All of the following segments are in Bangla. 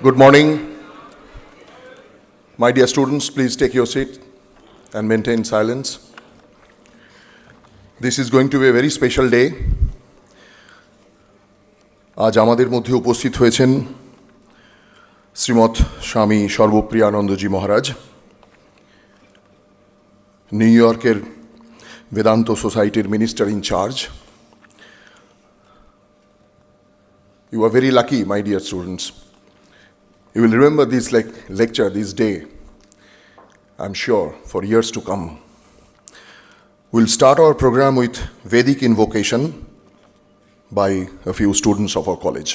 Good morning. My dear students, please take your seat and maintain silence. This is going to be a very special day. আজ আমাদের মধ্যে উপস্থিত হয়েছেন শ্রীমৎ স্বামী সর্বপ্রিয়ানন্দজি মহারাজ, নিউ ইয়র্কের বেদান্ত সোসাইটির minister in charge. You are very lucky, my dear students. You will remember this lecture, this day, I'm sure, for years to come. We'll start our program with Vedic invocation by a few students of our college.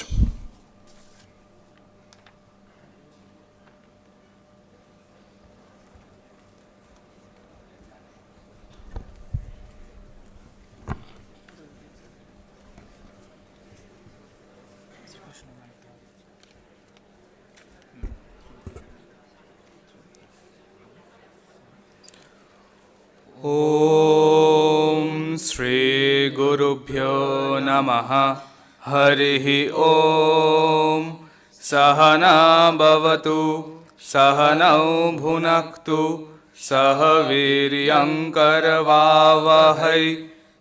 ॐ श्री गुरुभ्यो नमः. हरिः ॐ. सहना भवतु, सहनौ भुनक्तु, सह वीर्यङ्करवावहै,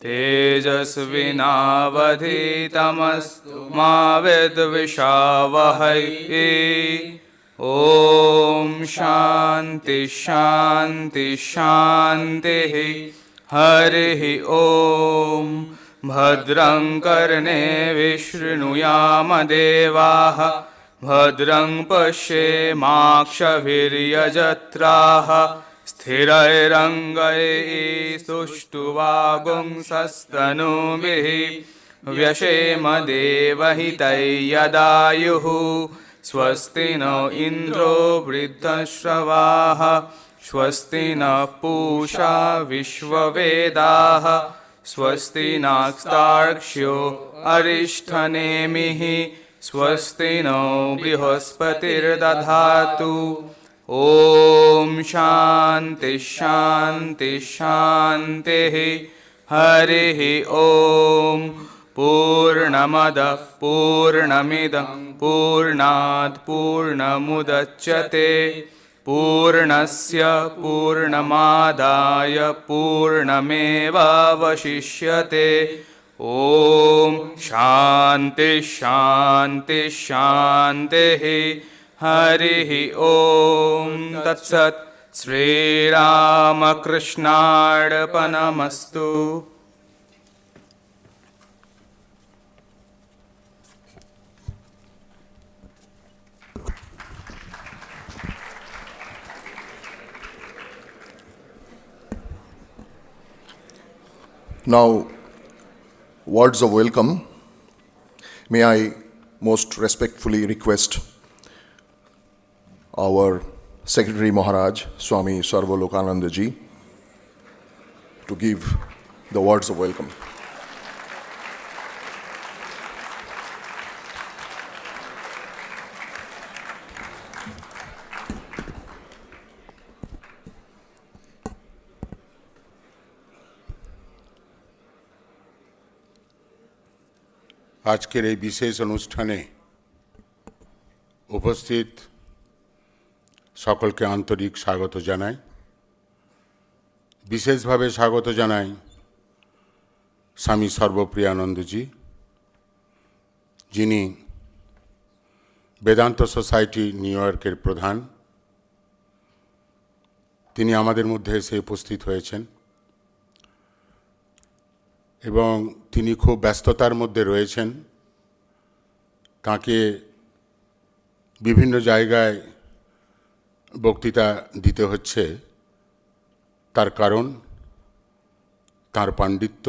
तेजस्विनावधीतमस्तु मा विद्विषावहै. ॐ शान्ति शान्ति शान्तिः. हरिः ॐ. भद्रं कर्णेभिः शृणुयाम देवाः, भद्रं पश्येमाक्षभिर्यजत्राः, स्थिरैरङ्गैस्तुष्टुवागुंसस्तनूभिः, व्यशेम देवहितै यदायुः. स्वस्ति न इन्द्रो वृद्धश्रवाः, स्वस्ति न पूषा विश्ववेदाः, स्वस्ति नस्तार्क्ष्यो अरिष्ठनेमिः, स्वस्ति नो बृहस्पतिर्दधातु. ॐ शान्ति शान्ति शान्तिः. हरिः ॐ. पूर्णमदः पूर्णमिदं पूर्णात् पूर्णमुदच्यते, पूर्णस्य पूर्णमादाय पूर्णमेवावशिष्यते. ॐ शान्ति शान्ति शान्तिः. हरिः ॐ. तत्सत्. श्रीरामकृष्णार्पणमस्तु. Now, words of welcome. May I most respectfully request our Secretary Maharaj, Swami Sarvapriyanandaji, to give the words of welcome. আজকের এই বিশেষ অনুষ্ঠানে উপস্থিত সকলকে আন্তরিক স্বাগত জানাই। বিশেষভাবে স্বাগত জানাই স্বামী সর্বপ্রিয়ানন্দজি, যিনি বেদান্ত সোসাইটি নিউ ইয়র্কের প্রধান। তিনি আমাদের মধ্যে এসে উপস্থিত হয়েছেন এবং তিনি খুব ব্যস্ততার মধ্যে রয়েছেন। তাকে বিভিন্ন জায়গায় বক্তৃতা দিতে হচ্ছে, তার কারণ তার পাণ্ডিত্য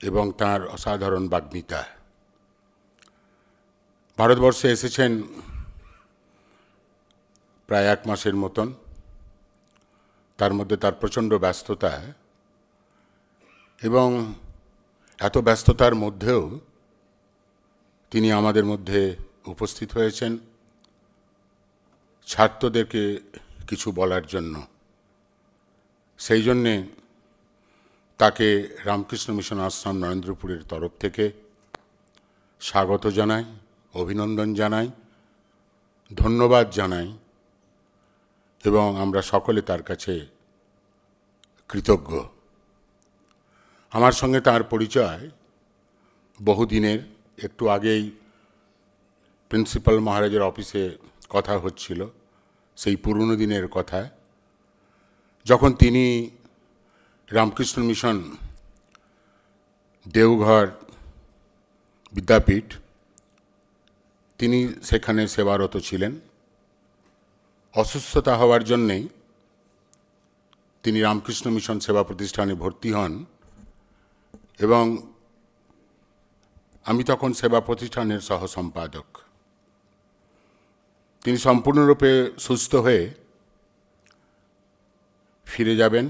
এবং তার অসাধারণ বাগ্মিতা। ভারতবর্ষে এসেছেন প্রায় 1 মাসের মতন। তার মধ্যে তার প্রচণ্ড ব্যস্ততা, এবং এত ব্যস্ততার মধ্যেও তিনি আমাদের মধ্যে উপস্থিত হয়েছেন ছাত্রদেরকে কিছু বলার জন্য। সেই জন্যে তাকে রামকৃষ্ণ মিশন আশ্রম নরেন্দ্রপুরের তরফ থেকে স্বাগত জানাই, অভিনন্দন জানাই ধন্যবাদ জানাই এবং আমরা সকলে তার কাছে কৃতজ্ঞ। আমার সঙ্গে তার পরিচয় বহুদিনের। একটু আগেই প্রিন্সিপাল মহারাজের অফিসে কথা হচ্ছিল সেই পুরনো দিনের কথা, যখন তিনি রামকৃষ্ণ মিশন দেওঘর বিদ্যাপীঠ তিনি সেখানে সেবারত ছিলেন। অসুস্থতা হওয়ার জন্যেই তিনি রামকৃষ্ণ মিশন সেবা প্রতিষ্ঠানে ভর্তি হন এবং আমি তখন সেবা প্রতিষ্ঠানের সহ সম্পাদক। তিনি সম্পূর্ণরূপে সুস্থ হয়ে ফিরে যাবেন।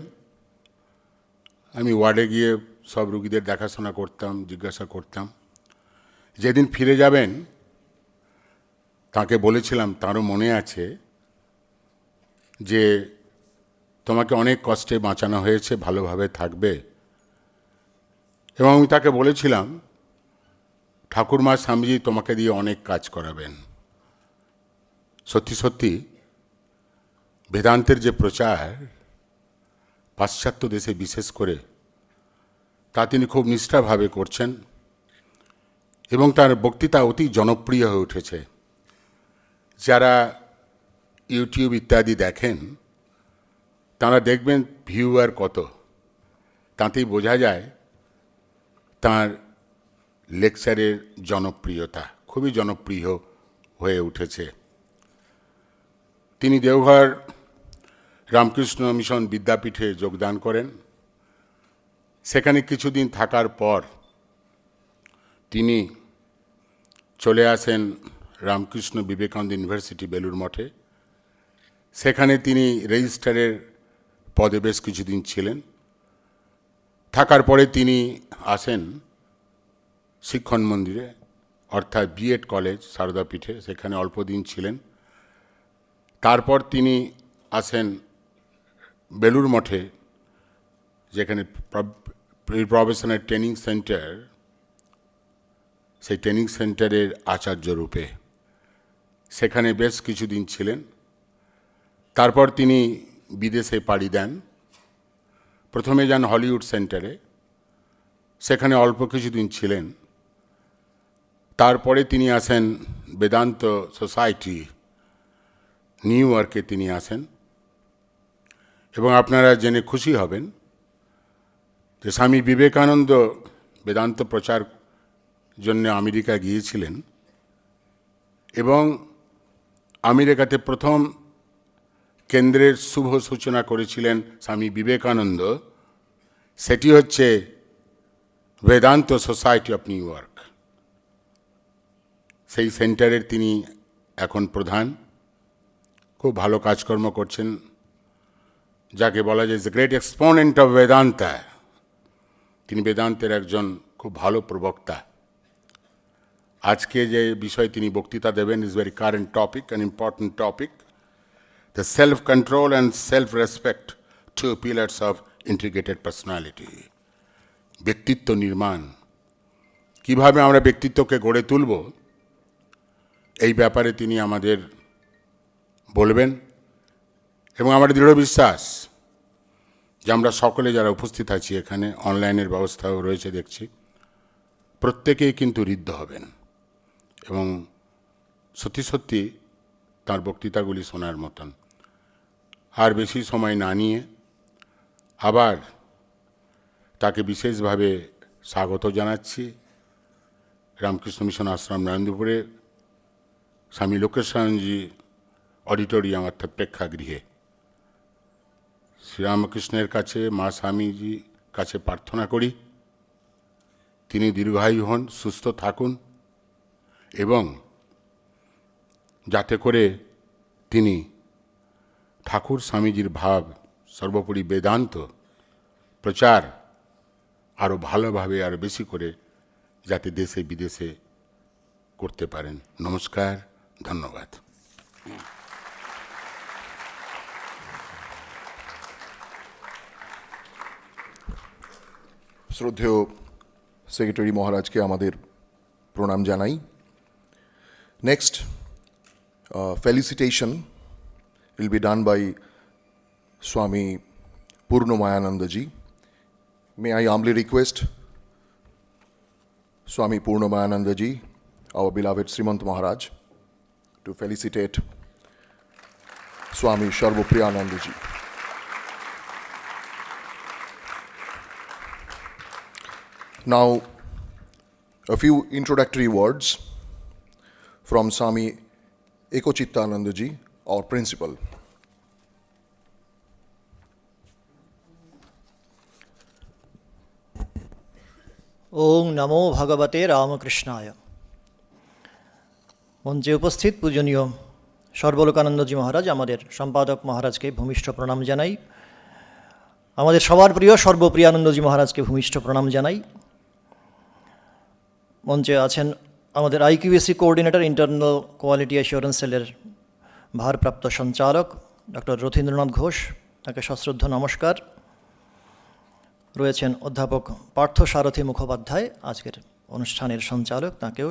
আমি ওয়ার্ডে গিয়ে সব রুগীদের দেখাশোনা করতাম, জিজ্ঞাসা করতাম। যেদিন ফিরে যাবেন তাকে বলেছিলাম, তারও মনে আছে, যে তোমাকে অনেক কষ্টে বাঁচানো হয়েছে, ভালোভাবে থাকবে। এবং আমি তাকে বলেছিলাম, ঠাকুরমা স্বামীজি তোমাকে দিয়ে অনেক কাজ করাবেন। সত্যি সত্যি বেদান্তের যে প্রচার পাশ্চাত্য দেশে বিশেষ করে, তা তিনি খুব নিষ্ঠাভাবে করছেন এবং তার বক্তৃতা অতি জনপ্রিয় হয়ে উঠেছে। যারা ইউটিউব ইত্যাদি দেখেন তারা দেখবেন ভিউয়ার কত, তাতেই বোঝা যায় তার লেকচারের জনপ্রিয়তা খুবই জনপ্রিয় হয়ে উঠেছে। তিনি দেওঘর রামকৃষ্ণ মিশন বিদ্যাপীঠে যোগদান করেন। সেখানে কিছুদিন থাকার পর তিনি চলে আসেন রামকৃষ্ণ বিবেকানন্দ ইউনিভার্সিটি বেলুর মঠে। সেখানে তিনি রেজিস্ট্রারের পদে বেশ কিছুদিন ছিলেন। থাকার পরে তিনি আসেন শিক্ষণ মন্দিরে, অর্থাৎ বিএড কলেজ সারদাপীঠে, সেখানে অল্প দিন ছিলেন। তারপর তিনি আসেন বেলুর মঠে, যেখানে প্রফেশনাল ট্রেনিং সেন্টার, সেই ট্রেনিং সেন্টারের আচার্য রূপে সেখানে বেশ কিছুদিন ছিলেন। তারপর তিনি বিদেশে পাড়ি দেন। প্রথমে যান হলিউড সেন্টারে, সেখানে অল্প কিছুদিন ছিলেন। তারপরে তিনি আসেন বেদান্ত সোসাইটি নিউ ইয়র্কে তিনি আসেন। এবং আপনারা জেনে খুশি হবেন যে স্বামী বিবেকানন্দ বেদান্ত প্রচার জন্য আমেরিকা গিয়েছিলেন এবং আমেরিকাতে প্রথম কেন্দ্রের শুভ সূচনা করেছিলেন স্বামী বিবেকানন্দ। সেটি হচ্ছে Vedanta society of new York. সেই সেন্টারের তিনি এখন প্রধান। খুব ভালো কাজকর্ম করছেন, যাকে বলা যায় the great exponent of Vedanta. তিনি বেদান্তের একজন খুব ভালো প্রবক্তা। আজকে যে বিষয় তিনি বক্তৃতা দেবেন is very current topic, an important topic, the self control and self respect, two pillars of integrated personality. ব্যক্তিত্ব নির্মাণ, কিভাবে আমরা ব্যক্তিত্বকে গড়ে তুলব, এই ব্যাপারে তিনি আমাদের বলবেন। এবং আমার দৃঢ় বিশ্বাস যে আমরা সকলে যারা উপস্থিত আছি এখানে, অনলাইনের ব্যবস্থাও রয়েছে দেখছি, প্রত্যেকেই কিন্তু ঋদ্ধ হবেন এবং সত্যি সত্যি তাঁর বক্তৃতাগুলি শোনার মতন। আর বেশি সময় না নিয়ে আবার তাকে বিশেষভাবে স্বাগত জানাচ্ছি রামকৃষ্ণ মিশন আশ্রম নরেন্দ্রপুরে স্বামী লোকেশানন্দজি অডিটোরিয়াম অর্থাৎ প্রেক্ষাগৃহে। শ্রীরামকৃষ্ণের কাছে, মা স্বামীজি কাছে প্রার্থনা করি তিনি দীর্ঘায়ু হন, সুস্থ থাকুন এবং যাতে করে তিনি ঠাকুর স্বামীজির ভাব, সর্বোপরি বেদান্ত প্রচার আরও ভালোভাবে আরও বেশি করে যাতে দেশে বিদেশে করতে পারেন। নমস্কার, ধন্যবাদ। শ্রদ্ধেয় সেক্রেটারি মহারাজকে আমাদের প্রণাম জানাই। Next Felicitation will be done by Swami Purnamayanandaji. May I humbly request Swami Purnamayanandaji, our beloved Srimant Maharaj, to felicitate Swami Sarvapriyanandaji. Now, a few introductory words from Swami Ekochittanandaji, our principal. ওং নমো ভগবতে রামকৃষ্ণায়। মঞ্চে উপস্থিত পূজনীয় সর্বলোকানন্দজি মহারাজ, আমাদের সম্পাদক মহারাজকে ভূমিষ্ঠ প্রণাম জানাই। আমাদের সবার প্রিয় সর্বপ্রিয়ানন্দজি মহারাজকে ভূমিষ্ঠ প্রণাম জানাই। মঞ্চে আছেন আমাদের IQAC coordinator, internal quality assurance সেলের ভারপ্রাপ্ত সঞ্চালক ডক্টর রথীন্দ্রনাথ ঘোষ, তাকে সশ্রদ্ধ নমস্কার। রয়েছেন অধ্যাপক পার্থ সারথী মুখোপাধ্যায়, আজকের অনুষ্ঠানের সঞ্চালক, তাকেও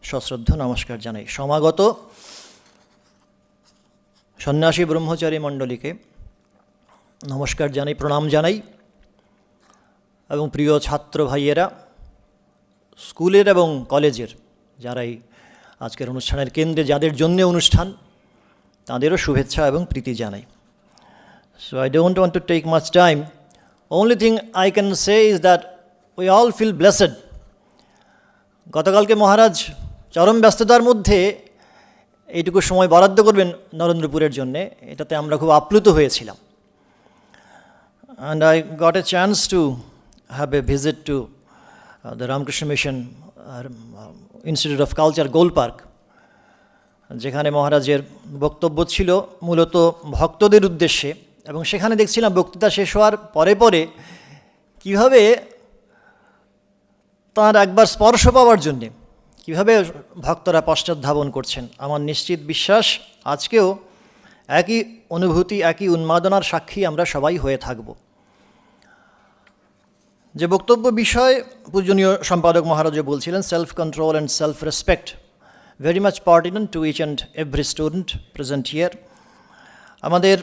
সশ্রদ্ধ নমস্কার জানাই। সমাগত সন্ন্যাসী ব্রহ্মচারী মণ্ডলীকে নমস্কার জানাই, প্রণাম জানাই। এবং প্রিয় ছাত্র ভাইয়েরা, স্কুলের এবং কলেজের যারাই আজকের অনুষ্ঠানের কেন্দ্রে, যাদের জন্য অনুষ্ঠান, তাদেরও শুভেচ্ছা এবং প্রীতি জানাই। So I don't want to take much time. Only thing I can say is that we all feel blessed. গতকালকে মহারাজ চরম ব্যস্ততার মধ্যে এইটুকু সময় বরাদ্দ করবেন নরেন্দ্রপুরের জন্যে, এটাতে আমরা খুব আপ্লুত হয়েছিলাম। And I got a chance to have a visit to the Ramakrishna Mission Institute of Culture, Gold Park, যেখানে মহারাজের বক্তব্য ছিল মূলত ভক্তদের উদ্দেশ্যে। এবং সেখানে দেখছিলাম বক্তৃতা শেষ হওয়ার পরে পরে কীভাবে তাঁর একবার স্পর্শ পাওয়ার জন্যে কীভাবে ভক্তরা পশ্চাৎধাবন করছেন। আমার নিশ্চিত বিশ্বাস আজকেও একই অনুভূতি, একই উন্মাদনার সাক্ষী আমরা সবাই হয়ে থাকব। যে বক্তব্য বিষয় পূজনীয় সম্পাদক মহারাজও বলছিলেন, self control and self respect, very much pertinent to each and every student present here. আমাদের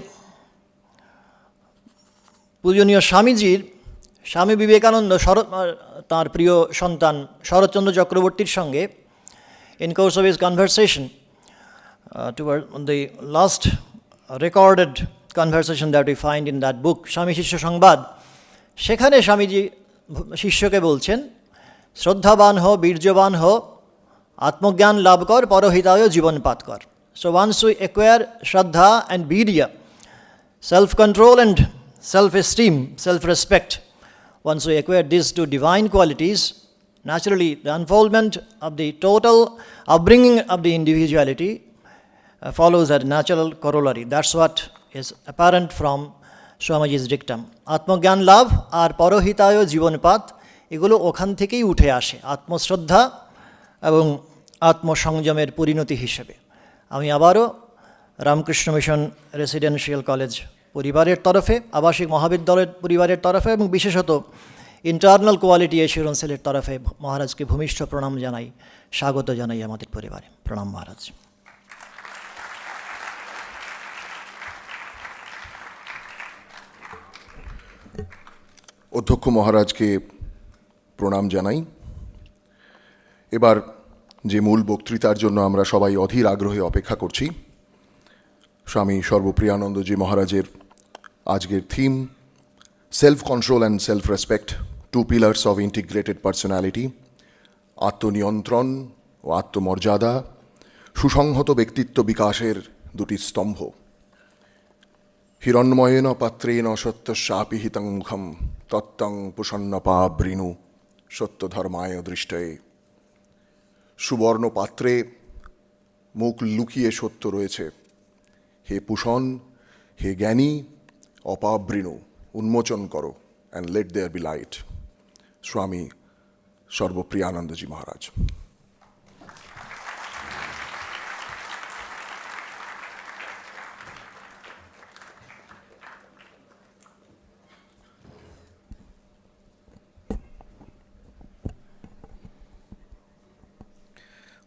পূজনীয় স্বামী বিবেকানন্দ তাঁর প্রিয় সন্তান শরৎচন্দ্র চক্রবর্তীর সঙ্গে in course of his conversation toward the last recorded conversation that we find in that book, স্বামী শিষ্য সংবাদ, সেখানে স্বামীজি শিষ্যকে বলছেন, শ্রদ্ধাবান হো, বীর্যবান হো, আত্মজ্ঞান লাভ কর, পরহিতায় জীবনপাত কর। So once we acquire Shraddha and Virya, self-control and self-esteem, self-respect, once we acquire these two divine qualities, naturally the unfoldment of the total upbringing of the individuality follows a natural corollary. That's what is apparent from Swamiji's dictum. আত্মজ্ঞান লাভ আর পরহিতায় জীবনপাত, এগুলো ওখান থেকেই উঠে আসে আত্মশ্রদ্ধা এবং আত্মসংযমের পরিণতি হিসেবে। আমি আবারও রামকৃষ্ণ মিশন রেসিডেন্সিয়াল কলেজ পরিবারের তরফে, আবাসিক মহাবিদ্যালয়ের পরিবারের তরফে এবং বিশেষত ইন্টারনাল কোয়ালিটি অ্যাসিওরেন্স সেলের তরফে মহারাজকে ভূমিষ্ঠ প্রণাম জানাই, স্বাগত জানাই আমাদের পরিবারে। প্রণাম মহারাজ। অধ্যক্ষ মহারাজকে প্রণাম জানাই। এবার যে মূল বক্তৃতার জন্য আমরা সবাই অধীর আগ্রহে অপেক্ষা করছি, স্বামী সর্বপ্রিয়ানন্দজি মহারাজের আজকের theme, self control and self respect, two pillars of integrated personality. আত্মনিয়ন্ত্রণ ও আত্মমর্যাদা সুসংহত ব্যক্তিত্ব বিকাশের দুটি স্তম্ভ। হিরণ্ময়েন পাত্রেণ সত্যস্যাপি হিতং মুখম তত্ত্বং পুষন্নপাবৃণু সত্যধর্মায় দৃষ্টয়ে। সুবর্ণ পাত্রে মুখ লুকিয়ে সত্য রয়েছে। হে পুষণ, হে জ্ঞানী, অপাবৃণু, উন্মোচন করো, and let there be light. Swami Sarvapriyanandaji Maharaj.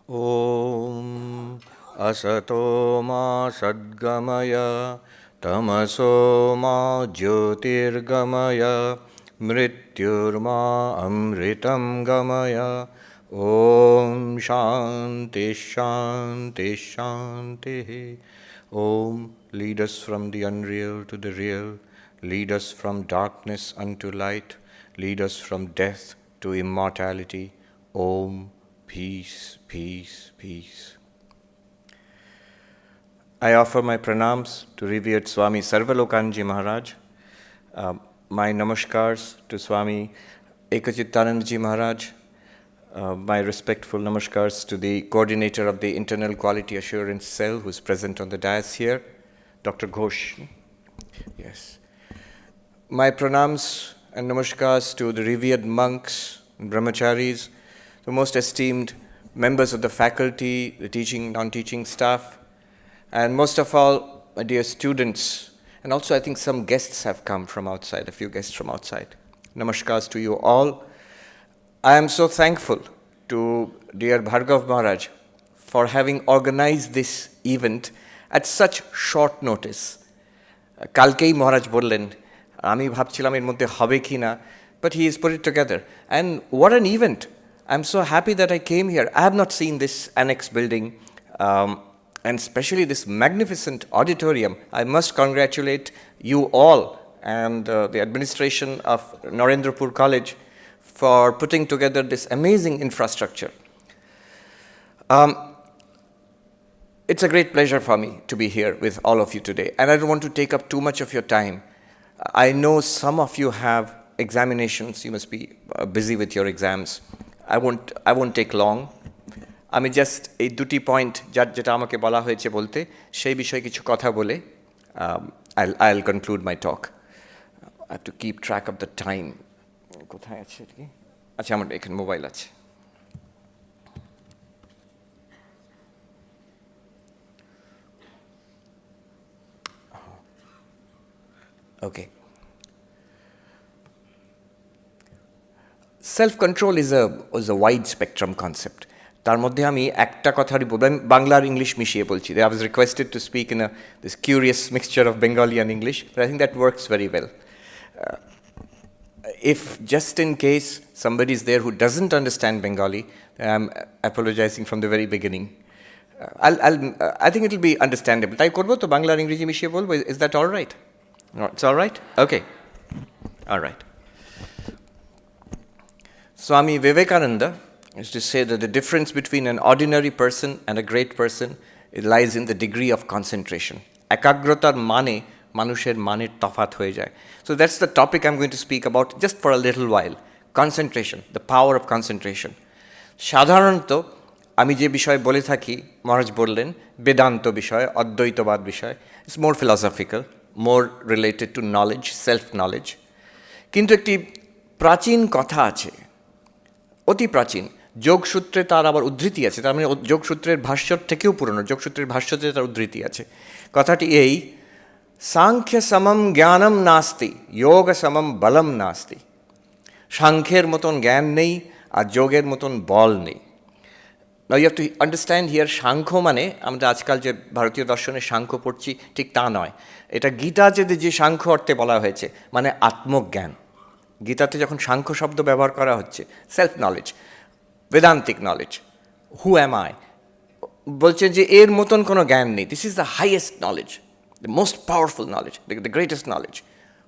Om Asato ma sadgamaya tamaso ma jyotirgamaya mrityurma amritam gamaya. Om Shanti Shanti Shanti. Om, lead us from the unreal to the real. Lead us from darkness unto light. Lead us from death to immortality. Om, peace, peace, peace. I offer my pranams to revered Swami Sarvapriyanandaji Maharaj, my namaskars to Swami Ekachittanandaji Maharaj, my respectful namaskars to the coordinator of the Internal Quality Assurance Cell who is present on the dais here, Dr. Ghosh. Yes. My pranams and namaskars to the revered monks and brahmacharis, the most esteemed members of the faculty, the teaching, non-teaching staff, and most of all, my dear students, and also I think some guests have come from outside, a few guests from outside. Namaskars to you all. I am so thankful to dear Bhargav Maharaj for having organized this event at such short notice. কালকেই মহারাজ বললেন, আমি ভাবছিলাম এর মধ্যে হবে কি না, but he has put it together. And what an event. I'm so happy that I came here. I have not seen this annex building, and especially this magnificent auditorium. I must congratulate you all and the administration of Narendrapur College for putting together this amazing infrastructure. It's a great pleasure for me to be here with all of you today, and I don't want to take up too much of your time. I know some of you have examinations, you must be busy with your exams. I won't take long. আমি জাস্ট এই দুটি পয়েন্ট যেটা আমাকে বলা হয়েছে বলতে, সেই বিষয়ে কিছু কথা বলে I'll conclude my talk. I have to keep track of the time. কোথায় আছে কি? আচ্ছা, আমার এখানে মোবাইল আছে। Okay. Self-control is a wide spectrum concept. তার মধ্যে আমি একটা কথারই বাংলা আর ইংলিশ মিশিয়ে বলছি। I was requested to speak in this curious mixture of Bengali and English, but I think that works very well. If just in case somebody is there who doesn't understand Bengali, I'm apologizing from the very beginning. I think it will be understandable. তাই করবো তো, বাংলা আর ইংরেজি মিশিয়ে বলবো। Is that all right? No, it's all right? Okay. All right. Swami Vivekananda used to say that the difference between an ordinary person and a great person lies in the degree of concentration. Ekagrotar mane manusher maner tafat hoye jay. So that's the topic I'm going to speak about just for a little while. Concentration, the power of concentration. সাধারণত আমি যে বিষয় বলে থাকি, মহারাজ বললেন বেদান্ত বিষয়, অদ্বৈতবাদ বিষয়, it's more philosophical, more related to knowledge, self-knowledge. কিন্তু একটি প্রাচীন কথা আছে, অতি প্রাচীন, যোগসূত্রে তার আবার উদ্ধৃতি আছে। তার মানে যোগসূত্রের ভাষ্যর থেকেও পুরনো, যোগসূত্রের ভাষ্যতে তার উদ্ধৃতি আছে। কথাটি এই, সাংখ্য সমম জ্ঞানম নাস্তি, যোগ সমম বলম নাস্তি। সাংখ্যের মতন জ্ঞান নেই আর যোগের মতন বল নেই। Now you have to understand here, Samkhya মানে আমরা আজকাল যে ভারতীয় দর্শনে সাংখ্য পড়ছি ঠিক তা নয়। এটা গীতাতে যে সাংখ্য অর্থে বলা হয়েছে, মানে আত্মজ্ঞান। গীতাতে যখন সাংখ্য শব্দ ব্যবহার করা হচ্ছে, self knowledge, vedantic knowledge, who am I, বলছে যে এর মতন কোনো জ্ঞান নেই। This is the highest knowledge, the most powerful knowledge, the greatest knowledge,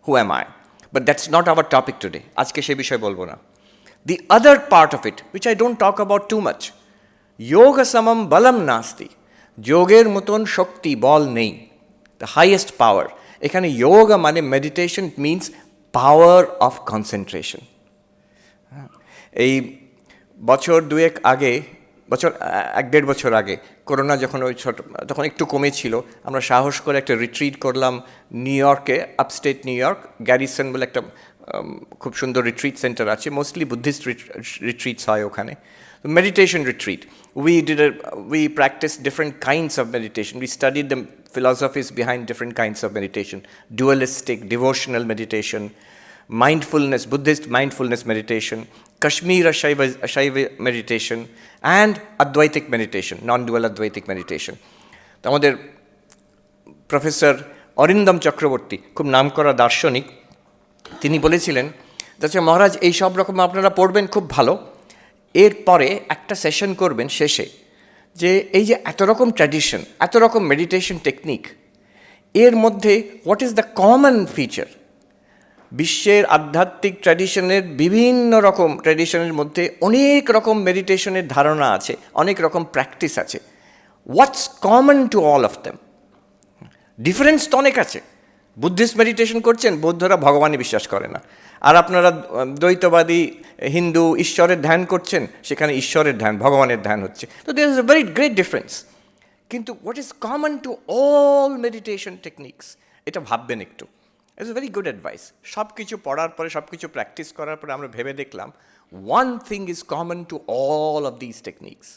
who am I. But that's not our topic today. আজকে সে বিষয়ে বলবো না। The other part of it, which I don't talk about too much, যোগ সমম বলম নাস্তি, যোগের মতন শক্তি বল নেই, দ্য হাইয়েস্ট পাওয়ার। এখানে যোগ মানে meditation, means power of concentration. এই বছর দুয়েক আগে, এক দেড় বছর আগে, করোনা যখন ওই তখন একটু কমেছিল, আমরা সাহস করে একটা রিট্রিট করলাম নিউ ইয়র্কে, আপস্টেট নিউ ইয়র্ক, গ্যারিসন বলে একটা খুব সুন্দর রিট্রিট সেন্টার আছে, মোস্টলি বুদ্ধিস্ট রিট্রিটস হয় ওখানে। Meditation retreat. We practiced different kinds of meditation. We studied the philosophies behind different kinds of meditation. Dualistic, devotional meditation, mindfulness, Buddhist mindfulness meditation, Kashmir Shaiva meditation, and Advaitic meditation, non-dual Advaitic meditation. আমাদের প্রফেসর অরিন্দম চক্রবর্তী, খুব নামকরা দার্শনিক, তিনি বলেছিলেন যে মহারাজ এই সব রকম আপনারা পড়বেন খুব ভালো, এরপরে একটা সেশন করবেন শেষে যে এই যে এত রকম ট্র্যাডিশন, এত রকম মেডিটেশন টেকনিক, এর মধ্যে what is the common feature? বিশ্বের আধ্যাত্মিক ট্র্যাডিশনের বিভিন্ন রকম ট্র্যাডিশনের মধ্যে অনেক রকম মেডিটেশনের ধারণা আছে, অনেক রকম প্র্যাকটিস আছে। What's common to all of them? Difference তো অনেক আছে। বুদ্ধিস্ট মেডিটেশন করছেন, বৌদ্ধরা ভগবানই বিশ্বাস করে না। আর আপনারা দ্বৈতবাদী হিন্দু ঈশ্বরের ধ্যান করছেন, সেখানে ঈশ্বরের ধ্যান, ভগবানের ধ্যান হচ্ছে। তো there is a very great difference. কিন্তু what is common to all meditation techniques, এটা ভাববেন একটু। It's a very good advice. সব কিছু পড়ার পরে, সব কিছু প্র্যাকটিস করার পরে আমরা ভেবে দেখলাম one thing is common to all of this techniques.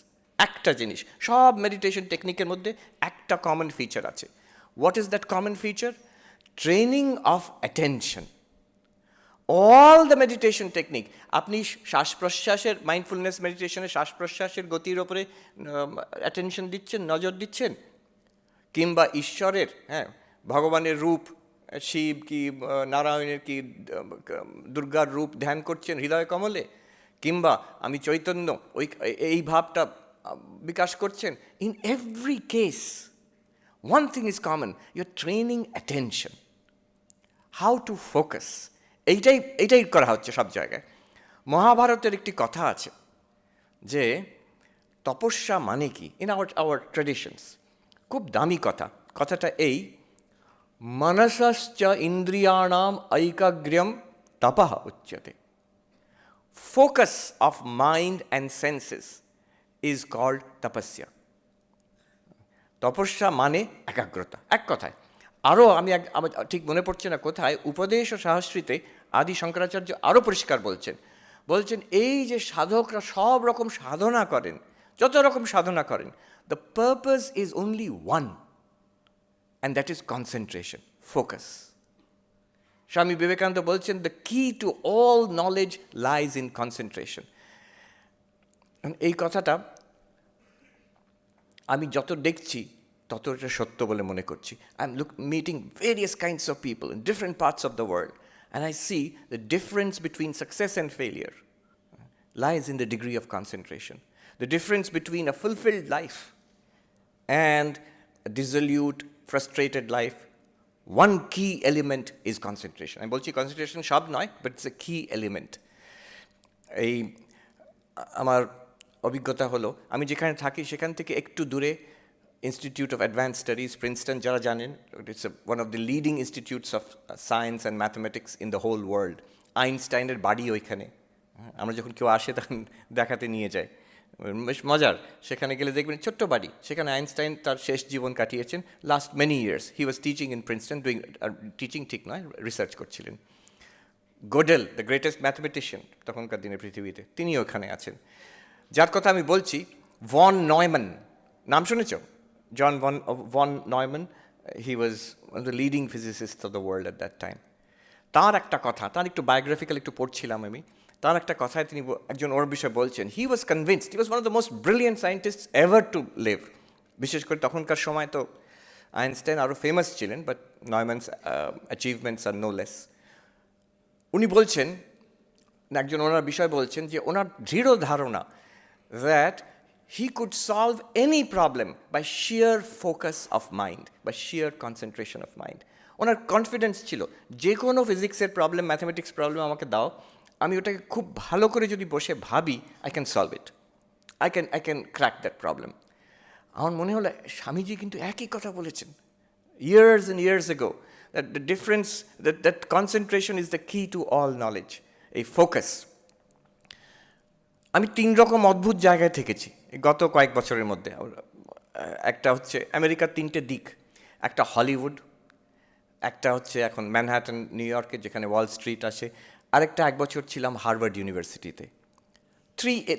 একটা জিনিস, সব মেডিটেশন টেকনিকের মধ্যে একটা কমন ফিচার আছে। What is that common feature? Training of attention. All the meditation technique, আপনি শ্বাস প্রশ্বাসের, মাইন্ডফুলনেস মেডিটেশনের শ্বাস প্রশ্বাসের গতির ওপরে অ্যাটেনশন দিচ্ছেন, নজর দিচ্ছেন, কিংবা ঈশ্বরের, ভগবানের রূপ, শিব কি নারায়ণের কি দুর্গার রূপ ধ্যান করছেন হৃদয় কমলে, কিংবা আমি চৈতন্য, ওই এই ভাবটা বিকাশ করছেন। In every case one thing is common, you're training attention, how to focus. এইটাই করা হচ্ছে সব জায়গায়। মহাভারতের একটি কথা আছে যে তপস্যা মানে কি, ইন আওয়ার ট্র্যাডিশনস, খুব দামি কথা। কথাটা এই, মনসশ্চ ইন্দ্রিয়াণাম ঐকাগ্র্যম তপঃ উচ্যতে। Focus of mind and senses is called tapasya. তপস্যা মানে একাগ্রতা, এক কথায়। আরও আমার ঠিক মনে পড়ছে না কোথায়, উপদেশ ও সাহস্রীতে আদি শঙ্করাচার্য আরও পরিষ্কার বলছেন এই যে সাধকরা সব রকম সাধনা করেন, যত রকম সাধনা করেন, the purpose is only one, and that is concentration, focus. Swami Vivekananda বলছেন দ্য কি to all knowledge lies in concentration. এই কথাটা আমি যত দেখছি তত এটা সত্য বলে মনে করছি। I am meeting various kinds of people in different parts of the world, and I C the difference between success and failure lies in the degree of concentration. The difference between a fulfilled life and a dissolute, frustrated life, one key element is concentration. আমি বলছি concentration সব নয়, but it's a key element. এই আমার অভিজ্ঞতা হলো, আমি যেখানে থাকি সেখান থেকে একটু দূরে institute of advance studies, Princeton, যারা জানেন, it's one of the leading institutes of science and mathematics in the whole world. আইনস্টাইনের বাড়ি ওইখানে। আমরা যখন কেউ আসে তখন দেখাতে নিয়ে যায়, বেশ মজার। সেখানে গেলে দেখবেন ছোট্ট বাড়ি, সেখানে আইনস্টাইন তার শেষ জীবন কাটিয়েছেন। Last many years he was teaching in Princeton, doing teaching ঠিক নয়, রিসার্চ করছিলেন। গোডেল, দ্য গ্রেটেস্ট ম্যাথমেটিশিয়ান তখনকার দিনে পৃথিবীতে, তিনি ওখানে আছেন। যার কথা আমি বলছি, ভন নয়ম্যান, নাম শুনেছ? John von Neumann, he was one of the leading physicist of the world at that time. তার একটা কথা, তার একটু বায়োগ্রাফিক্যাল একটু পড়ছিলাম আমি, তার একটা কথায় তিনি একজন ওর বিষয়ে বলছেন, he was convinced, he was one of the most brilliant scientist ever to live. বিশেষ করে তখনকার সময় তো আইনস্টাইন আরও ফেমাস ছিলেন, but Neumann's achievements are no less. উনি বলছেন, একজন ওনার বিষয় বলছেন যে ওনার দৃঢ় ধারণা that he could solve any problem by sheer focus of mind, by sheer concentration of mind. ওনার কনফিডেন্স ছিল যে কোনো ফিজিক্সের প্রবলেম, ম্যাথমেটিক্স প্রবলেম আমাকে দাও, আমি ওটাকে খুব ভালো করে যদি বসে ভাবি, I can solve it, I can crack that problem. আমার মনে হলো স্বামীজি কিন্তু একই কথা বলেছেন years and years ago, that the difference, that concentration is the key to all knowledge, a focus. আমি 3 রকম অদ্ভুত জায়গায় থেকেছি গত কয়েক বছরের মধ্যে। একটা হচ্ছে আমেরিকার 3টে দিক, একটা হলিউড, একটা হচ্ছে এখন ম্যানহাটন নিউ ইয়র্কে যেখানে ওয়াল স্ট্রিট আসে, আরেকটা 1 বছর ছিলাম হার্ভার্ড ইউনিভার্সিটিতে।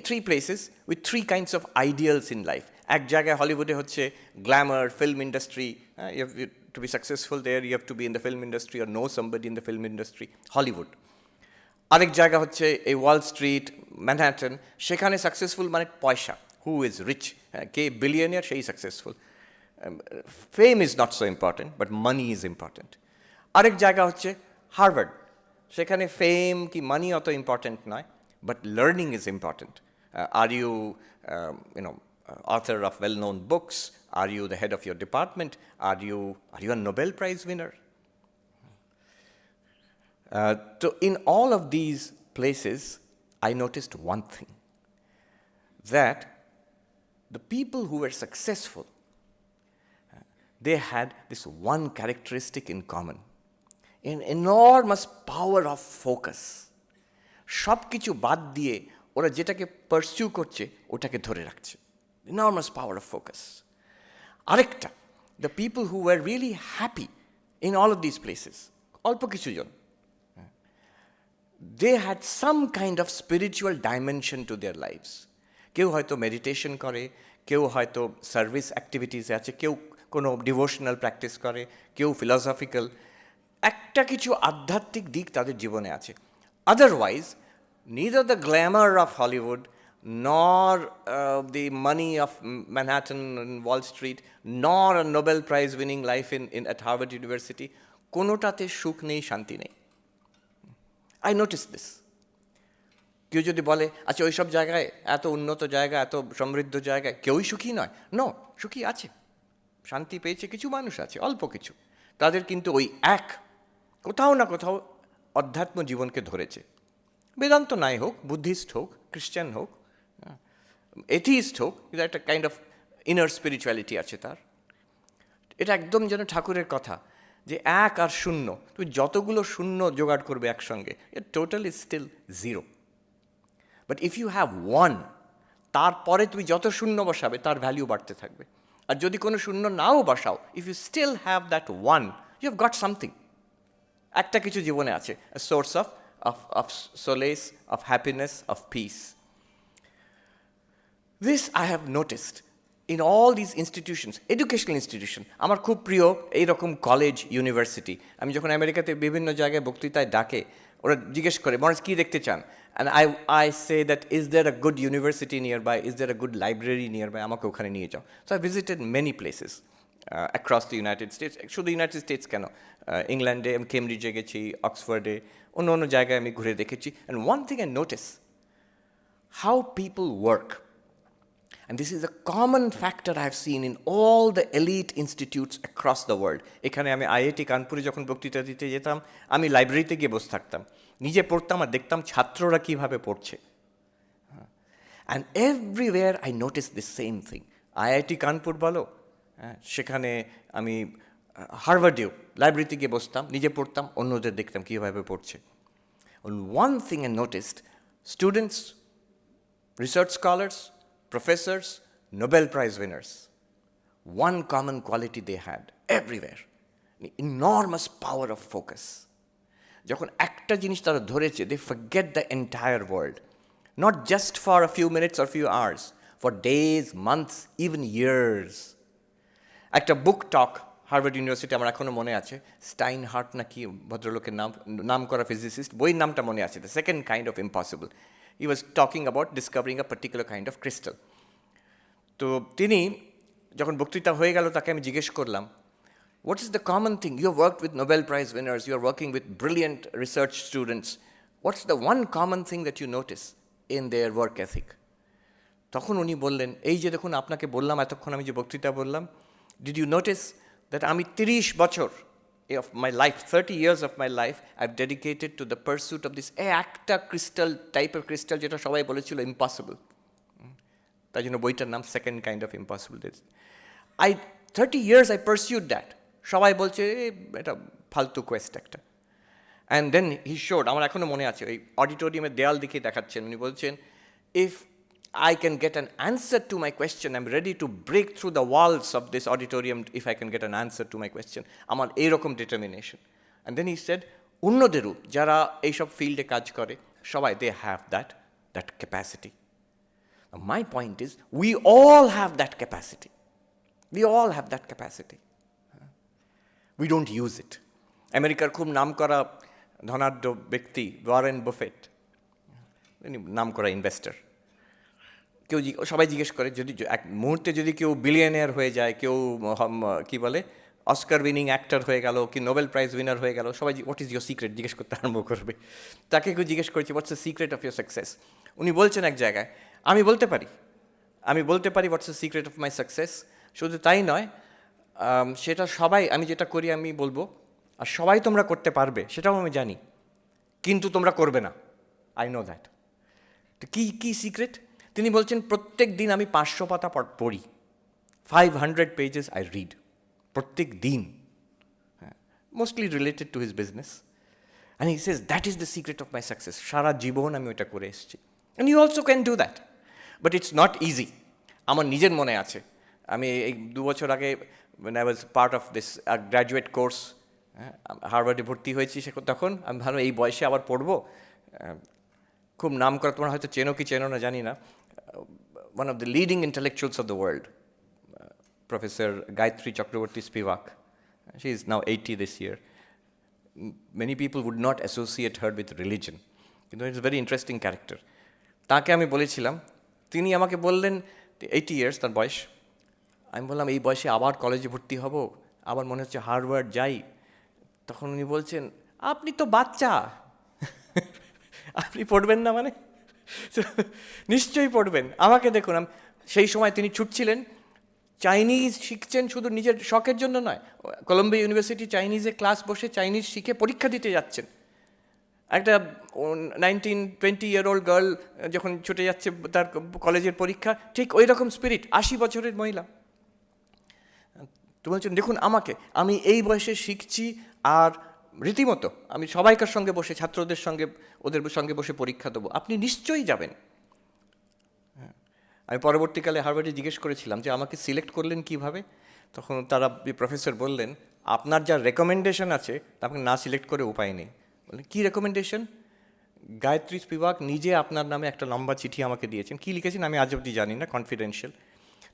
Three places with 3 kinds of ideals in life. এক জায়গায় হলিউডে হচ্ছে Glamour, film industry, you have to be successful there, you have to be in the film industry or know somebody in the film industry, Hollywood. আরেক জায়গা হচ্ছে এই ওয়াল স্ট্রিট, ম্যানহাটন, সেখানে সাকসেসফুল মানে পয়সা, হু ইজ রিচ, কে বিলিয়নিয়ার সেই successful. Fame is not so important but money is important. আরেক জায়গা হচ্ছে হার্ভার্ড, সেখানে ফেম কি মানি অত ইম্পর্টেন্ট নয়, বাট লার্নিং ইজ ইম্পর্টেন্ট। আর you you know author of well-known books? Are you the head of your department? Are you a Nobel Prize winner? So in all of these places, I noticed one thing, that the people who were successful, they had this one characteristic in common, an enormous power of focus. সব কিছু বাদ দিয়ে ওরা যেটাকে পারসিউ করছে ওটাকে ধরে রাখছে। Enormous power of focus. Arekta, the people who were really happy in all of these places, alpo kichu jon, they had some kind of spiritual dimension to their lives. কেউ হয়তো মেডিটেশন করে, কেউ হয়তো সার্ভিস অ্যাক্টিভিটিসে আছে, কেউ কোনো ডিভোশনাল প্র্যাকটিস করে, কেউ ফিলসফিক্যাল, একটা কিছু আধ্যাত্মিক দিক তাদের জীবনে আছে। Otherwise neither the glamour of Hollywood nor the money of Manhattan and Wall Street, nor a Nobel Prize winning life at Harvard University, কোনোটাতে সুখ নেই, শান্তি নেই। I noticed this. কেউ যদি বলে আচ্ছা ওই সব জায়গায়, এত উন্নত জায়গা, এত সমৃদ্ধ জায়গায় কেউই সুখী নয়, নো, সুখী আছে, শান্তি পেয়েছে কিছু মানুষ আছে, অল্প কিছু। তাদের কিন্তু ওই এক কোথাও না কোথাও অধ্যাত্ম জীবনকে ধরেছে। বেদান্ত নাই হোক, বুদ্ধিস্ট হোক, খ্রিস্টান হোক, এথিস্ট হোক, কিন্তু একটা কাইন্ড অফ ইনার স্পিরিচুয়ালিটি আছে তার। এটা একদম যেন ঠাকুরের কথা যে এক আর শূন্য, তুমি যতগুলো শূন্য জোগাড় করবে একসঙ্গে, total is still zero. But if you have one, তারপরে তুমি যত শূন্য বসাবে তার ভ্যালিউ বাড়তে থাকবে। আর যদি কোনো শূন্য নাও বসাও, if you still have that one, you have got something. একটা কিছু জীবনে আছে, source of solace, of happiness, of peace. This I have noticed in all these institutions, educational institution. আমার খুব প্রিয় এইরকম কলেজ, ইউনিভার্সিটি। আমি যখন আমেরিকাতে বিভিন্ন জায়গায় বক্তৃতায় ডাকে, ওরা জিজ্ঞেস করে মহারাজ কী দেখতে চান, and I say that is there a good university nearby, is there a good library nearby, আমাকে ওখানে নিয়ে যাও। So I visited many places across the United States. শুধু ইউনাইটেড স্টেটস কেন, ইংল্যান্ডে, আমি কেমব্রিজে গেছি, অক্সফোর্ডে, অন্য অন্য জায়গায় আমি ঘুরে দেখেছি। And one thing I notice, how people work, and this is a common factor I have seen in all the elite institutes across the world. এখানে আমি আইআইটি কানপুরে যখন বক্তৃতা দিতে যেতাম, আমি লাইব্রেরিতে গিয়ে বসে থাকতাম, নিজে পড়তাম আর দেখতাম ছাত্ররা কীভাবে পড়ছে। And everywhere I notice this same thing. IIT Kanpur বলো, সেখানে আমি হার্ভার্ডেও লাইব্রেরিতে গিয়ে বসতাম, নিজে পড়তাম, অন্যদের দেখতাম কীভাবে পড়ছে। One thing I noticed, students, research scholars, Professor's, Nobel prize winners, one common quality they had everywhere, enormous power of focus. যখন একটা জিনিস তারা ধরেছে, they forget the entire world, not just for a few minutes or few hours, for days, months, even years. একটা বুক টক হার্ভার্ড ইউনিভার্সিটি, আমার এখনও মনে আছে, স্টাইন হার্ট না কি ভদ্রলোকের নাম করা ফিজিসিস্ট, বইয়ের নামটা মনে আছে, the second kind of impossible. He was talking about discovering a particular kind of crystal. তো তিনি যখন বক্তৃতা হয়ে গেল, তাকে আমি জিজ্ঞেস করলাম, what is the common thing, you have worked with Nobel prize winners, you are working with brilliant research students, what's the one common thing that you notice in their work ethic? তখন উনি বললেন, এই যে দেখুন আপনাকে বললাম এতক্ষণ আমি যে বক্তৃতা বললাম, did you notice that আমি 30 বছর of my life, 30 years of my life I've dedicated to the pursuit of this একটা ক্রিস্টাল, টাইপের ক্রিস্টাল যেটা সবাই বলেছিল ইম্পসিবল, তাই জন্য বইটার নাম second kind of impossible. 30 years I pursued that, সবাই বলছে এটা ফালতু কোয়েস্ট একটা। অ্যান্ড দেন হি শোড, আমার এখনও মনে আছে, ওই অডিটোরিয়ামের দেয়াল দিকে দেখাচ্ছেন, উনি বলছেন, if I can get an answer to my question, I'm ready to break through the walls of this auditorium if I can get an answer to my question. আমার এইরকম determination. And then he said, অন্যদেরও যারা এইসব ফিল্ডে কাজ করে সবাই, they have that capacity. Now, my point is, we all have that capacity. We all have that capacity. We don't use it. আমেরিকার খুব নাম করা ধনাঢ্য ব্যক্তি ওয়ারেন বাফেট, নাম করা ইনভেস্টর, সবাই জিজ্ঞেস করে যদি এক মুহূর্তে যদি কেউ বিলিয়নিয়ার হয়ে যায়, কেউ কি বলে অস্কার উইনিং অ্যাক্টর হয়ে গেল, কি নোবেল প্রাইজ উইনার হয়ে গেল, সবাই হোয়াট ইজ ইউর সিক্রেট জিজ্ঞেস করতে আরম্ভ করবে। তাকে কেউ জিজ্ঞেস করেছি what's the secret of your success, উনি বলছেন এক জায়গায় আমি বলতে পারি what's the secret of my success. শুধু তাই নয়, সেটা সবাই, আমি যেটা করি আমি বলবো, আর সবাই তোমরা করতে পারবে সেটাও আমি জানি, কিন্তু তোমরা করবে না, আই নো দ্যাট। তো কী সিক্রেট? তিনি বলছেন প্রত্যেক দিন আমি 500 পাতা পড়ি, 500 পেজেস আই রিড প্রত্যেক দিন, mostly related to his business. And he says that is the secret of my success. সারা জীবন আমি ওইটা করে এসেছি। And you also can do that, but it's not easy. আমার নিজের মনে আছে, আমি এই 2 বছর আগে when I was part of this graduate course, হার্ভার্ডে ভর্তি হয়েছি, তখন আমি ভালো এই বয়সে আবার পড়বো। খুব নাম করা, তোমরা হয়তো চেনো কি চেনো না জানি না, one of the leading intellectuals of the world, professor Gayatri Chakraborty Spivak. She is now 80 this year. Many people would not associate her with religion, কিন্তু ইটস ভেরি ইন্টারেস্টিং ক্যারেক্টার। তাকে আমি বলেছিলাম, তিনি আমাকে বললেন 80 years তার বয়স। আমি বললাম এই বয়সে আবার কলেজে ভর্তি হব, আবার মনে হচ্ছে হার্ভার্ড যাই। তখন উনি বলছেন আপনি তো বাচ্চা, আপনি পড়বেন না মানে? নিশ্চয়ই পড়বেন। আমাকে দেখুন, সেই সময় তিনি ছুটছিলেন, চাইনিজ শিখছেন, শুধু নিজের শখের জন্য নয়, কলম্বিয়া ইউনিভার্সিটি চাইনিজে ক্লাস বসে চাইনিজ শিখে পরীক্ষা দিতে যাচ্ছেন। একটা 19-20 year old গার্ল যখন ছুটে যাচ্ছে তার কলেজের পরীক্ষা, ঠিক ওই রকম স্পিরিট 80 বছরের মহিলা। তো বলছেন দেখুন আমাকে, আমি এই বয়সে শিখছি, আর রীতিমতো আমি সবাইকার সঙ্গে বসে, ছাত্রদের সঙ্গে, ওদের সঙ্গে বসে পরীক্ষা দেবো, আপনি নিশ্চয়ই যাবেন। আমি পরবর্তীকালে হার্ভার্ডে জিজ্ঞেস করেছিলাম যে আমাকে সিলেক্ট করলেন কিভাবে? তখন তারা প্রফেসর বললেন আপনার যা রেকমেন্ডেশন আছে তা আপনাকে না সিলেক্ট করে উপায় নেই। বললেন কী রেকমেন্ডেশন? গায়ত্রী স্পিভাক নিজে আপনার নামে একটা লম্বা চিঠি আমাকে দিয়েছেন। কী লিখেছেন আমি আজ অবধি জানি না, কনফিডেন্সিয়াল।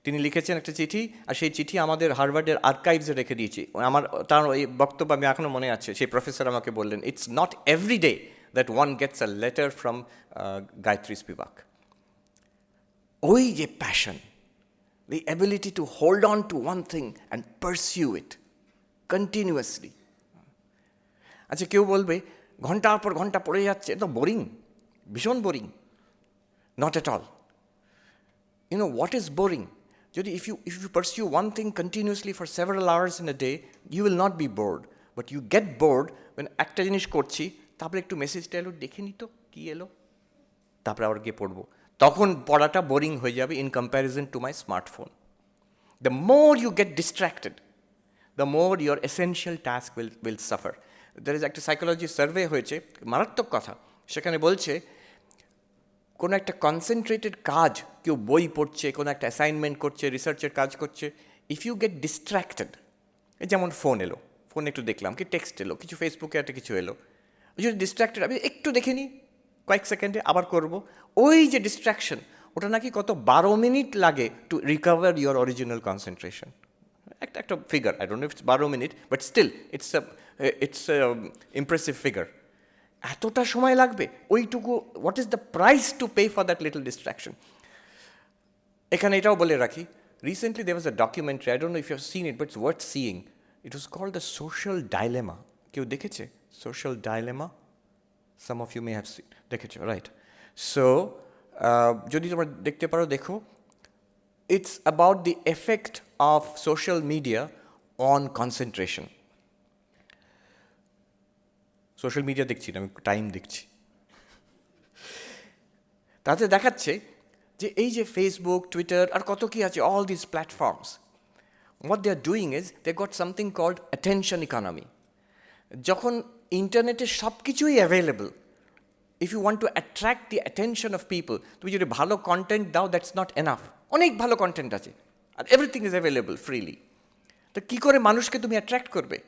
তিনি লিখেছেন একটা চিঠি, আর সেই চিঠি আমাদের হার্ভার্ডের আর্কাইভসে রেখে দিয়েছি। তার ওই বক্তব্য আমি এখনও মনে আছে। সেই প্রফেসর আমাকে বললেন it's not every day that one gets a letter from Gayatri Spivak. ওই যে passion, the ability to hold on to one thing and pursue it continuously. আচ্ছা কেউ বলবে ঘন্টার পর ঘন্টা পড়ে যাচ্ছে, এটা বোরিং, ভীষণ boring. Not at all. You know what is boring? যদি if you pursue one thing continuously for several hours in a day, you will not be bored. But you get bored when একটা জিনিস করছি, তারপরে একটু মেসেজটা এলো, দেখে নি তো কী এলো, তারপরে আবার গিয়ে পড়বো। তখন পড়াটা বোরিং হয়ে যাবে in comparison to my smartphone. The more you get distracted, the more your essential task will suffer. There is একটা সাইকোলজি সার্ভে হয়েছে, মারাত্মক কথা। সেখানে বলছে কোনো একটা কনসেন্ট্রেটেড কাজ, কেউ বই পড়ছে, কোনো একটা অ্যাসাইনমেন্ট করছে, রিসার্চের কাজ করছে, ইফ ইউ গেট ডিস্ট্র্যাক্টেড, যেমন ফোন এলো, ফোন একটু দেখলাম, কি টেক্সট এলো, কিছু ফেসবুকে একটা কিছু এলো, যদি ডিস্ট্র্যাক্টেড আমি একটু দেখে নিই, কয়েক সেকেন্ডে আবার করব, ওই যে ডিস্ট্র্যাকশন, ওটা নাকি কত 12 মিনিট লাগে to recover your original concentration. একটা figure, I don't know it's 12 minute, but still it's impressive figure. এতটা সময় লাগবে ওইটুকু, what is the price to pay for that little distraction? এখানে এটাও বলে রাখি, recently there was a documentary, I don't know if you have seen it, but it's worth seeing. It was called the social dilemma. কেউ দেখেছে social dilemma? Some of you may have seen, দেখেছো, রাইট? সো যদি তোমরা দেখতে পারো দেখো, it's about the effect of social media on concentration. Social media দেখছি না, আমি টাইম দেখছি। তাতে দেখাচ্ছে যে এই যে ফেসবুক, টুইটার আর কত কি আছে, all this platforms, what they are doing is they got something called attention economy. যখন ইন্টারনেটে সব কিছুই available, if you want to attract the attention of people, তুমি যদি ভালো কন্টেন্ট দাও, দ্যাটস নট এনাফ। অনেক ভালো কন্টেন্ট আছে আর এভরিথিং ইজ অ্যাভেলেবল ফ্রিলি। তো কী করে মানুষকে তুমি অ্যাট্রাক্ট করবে?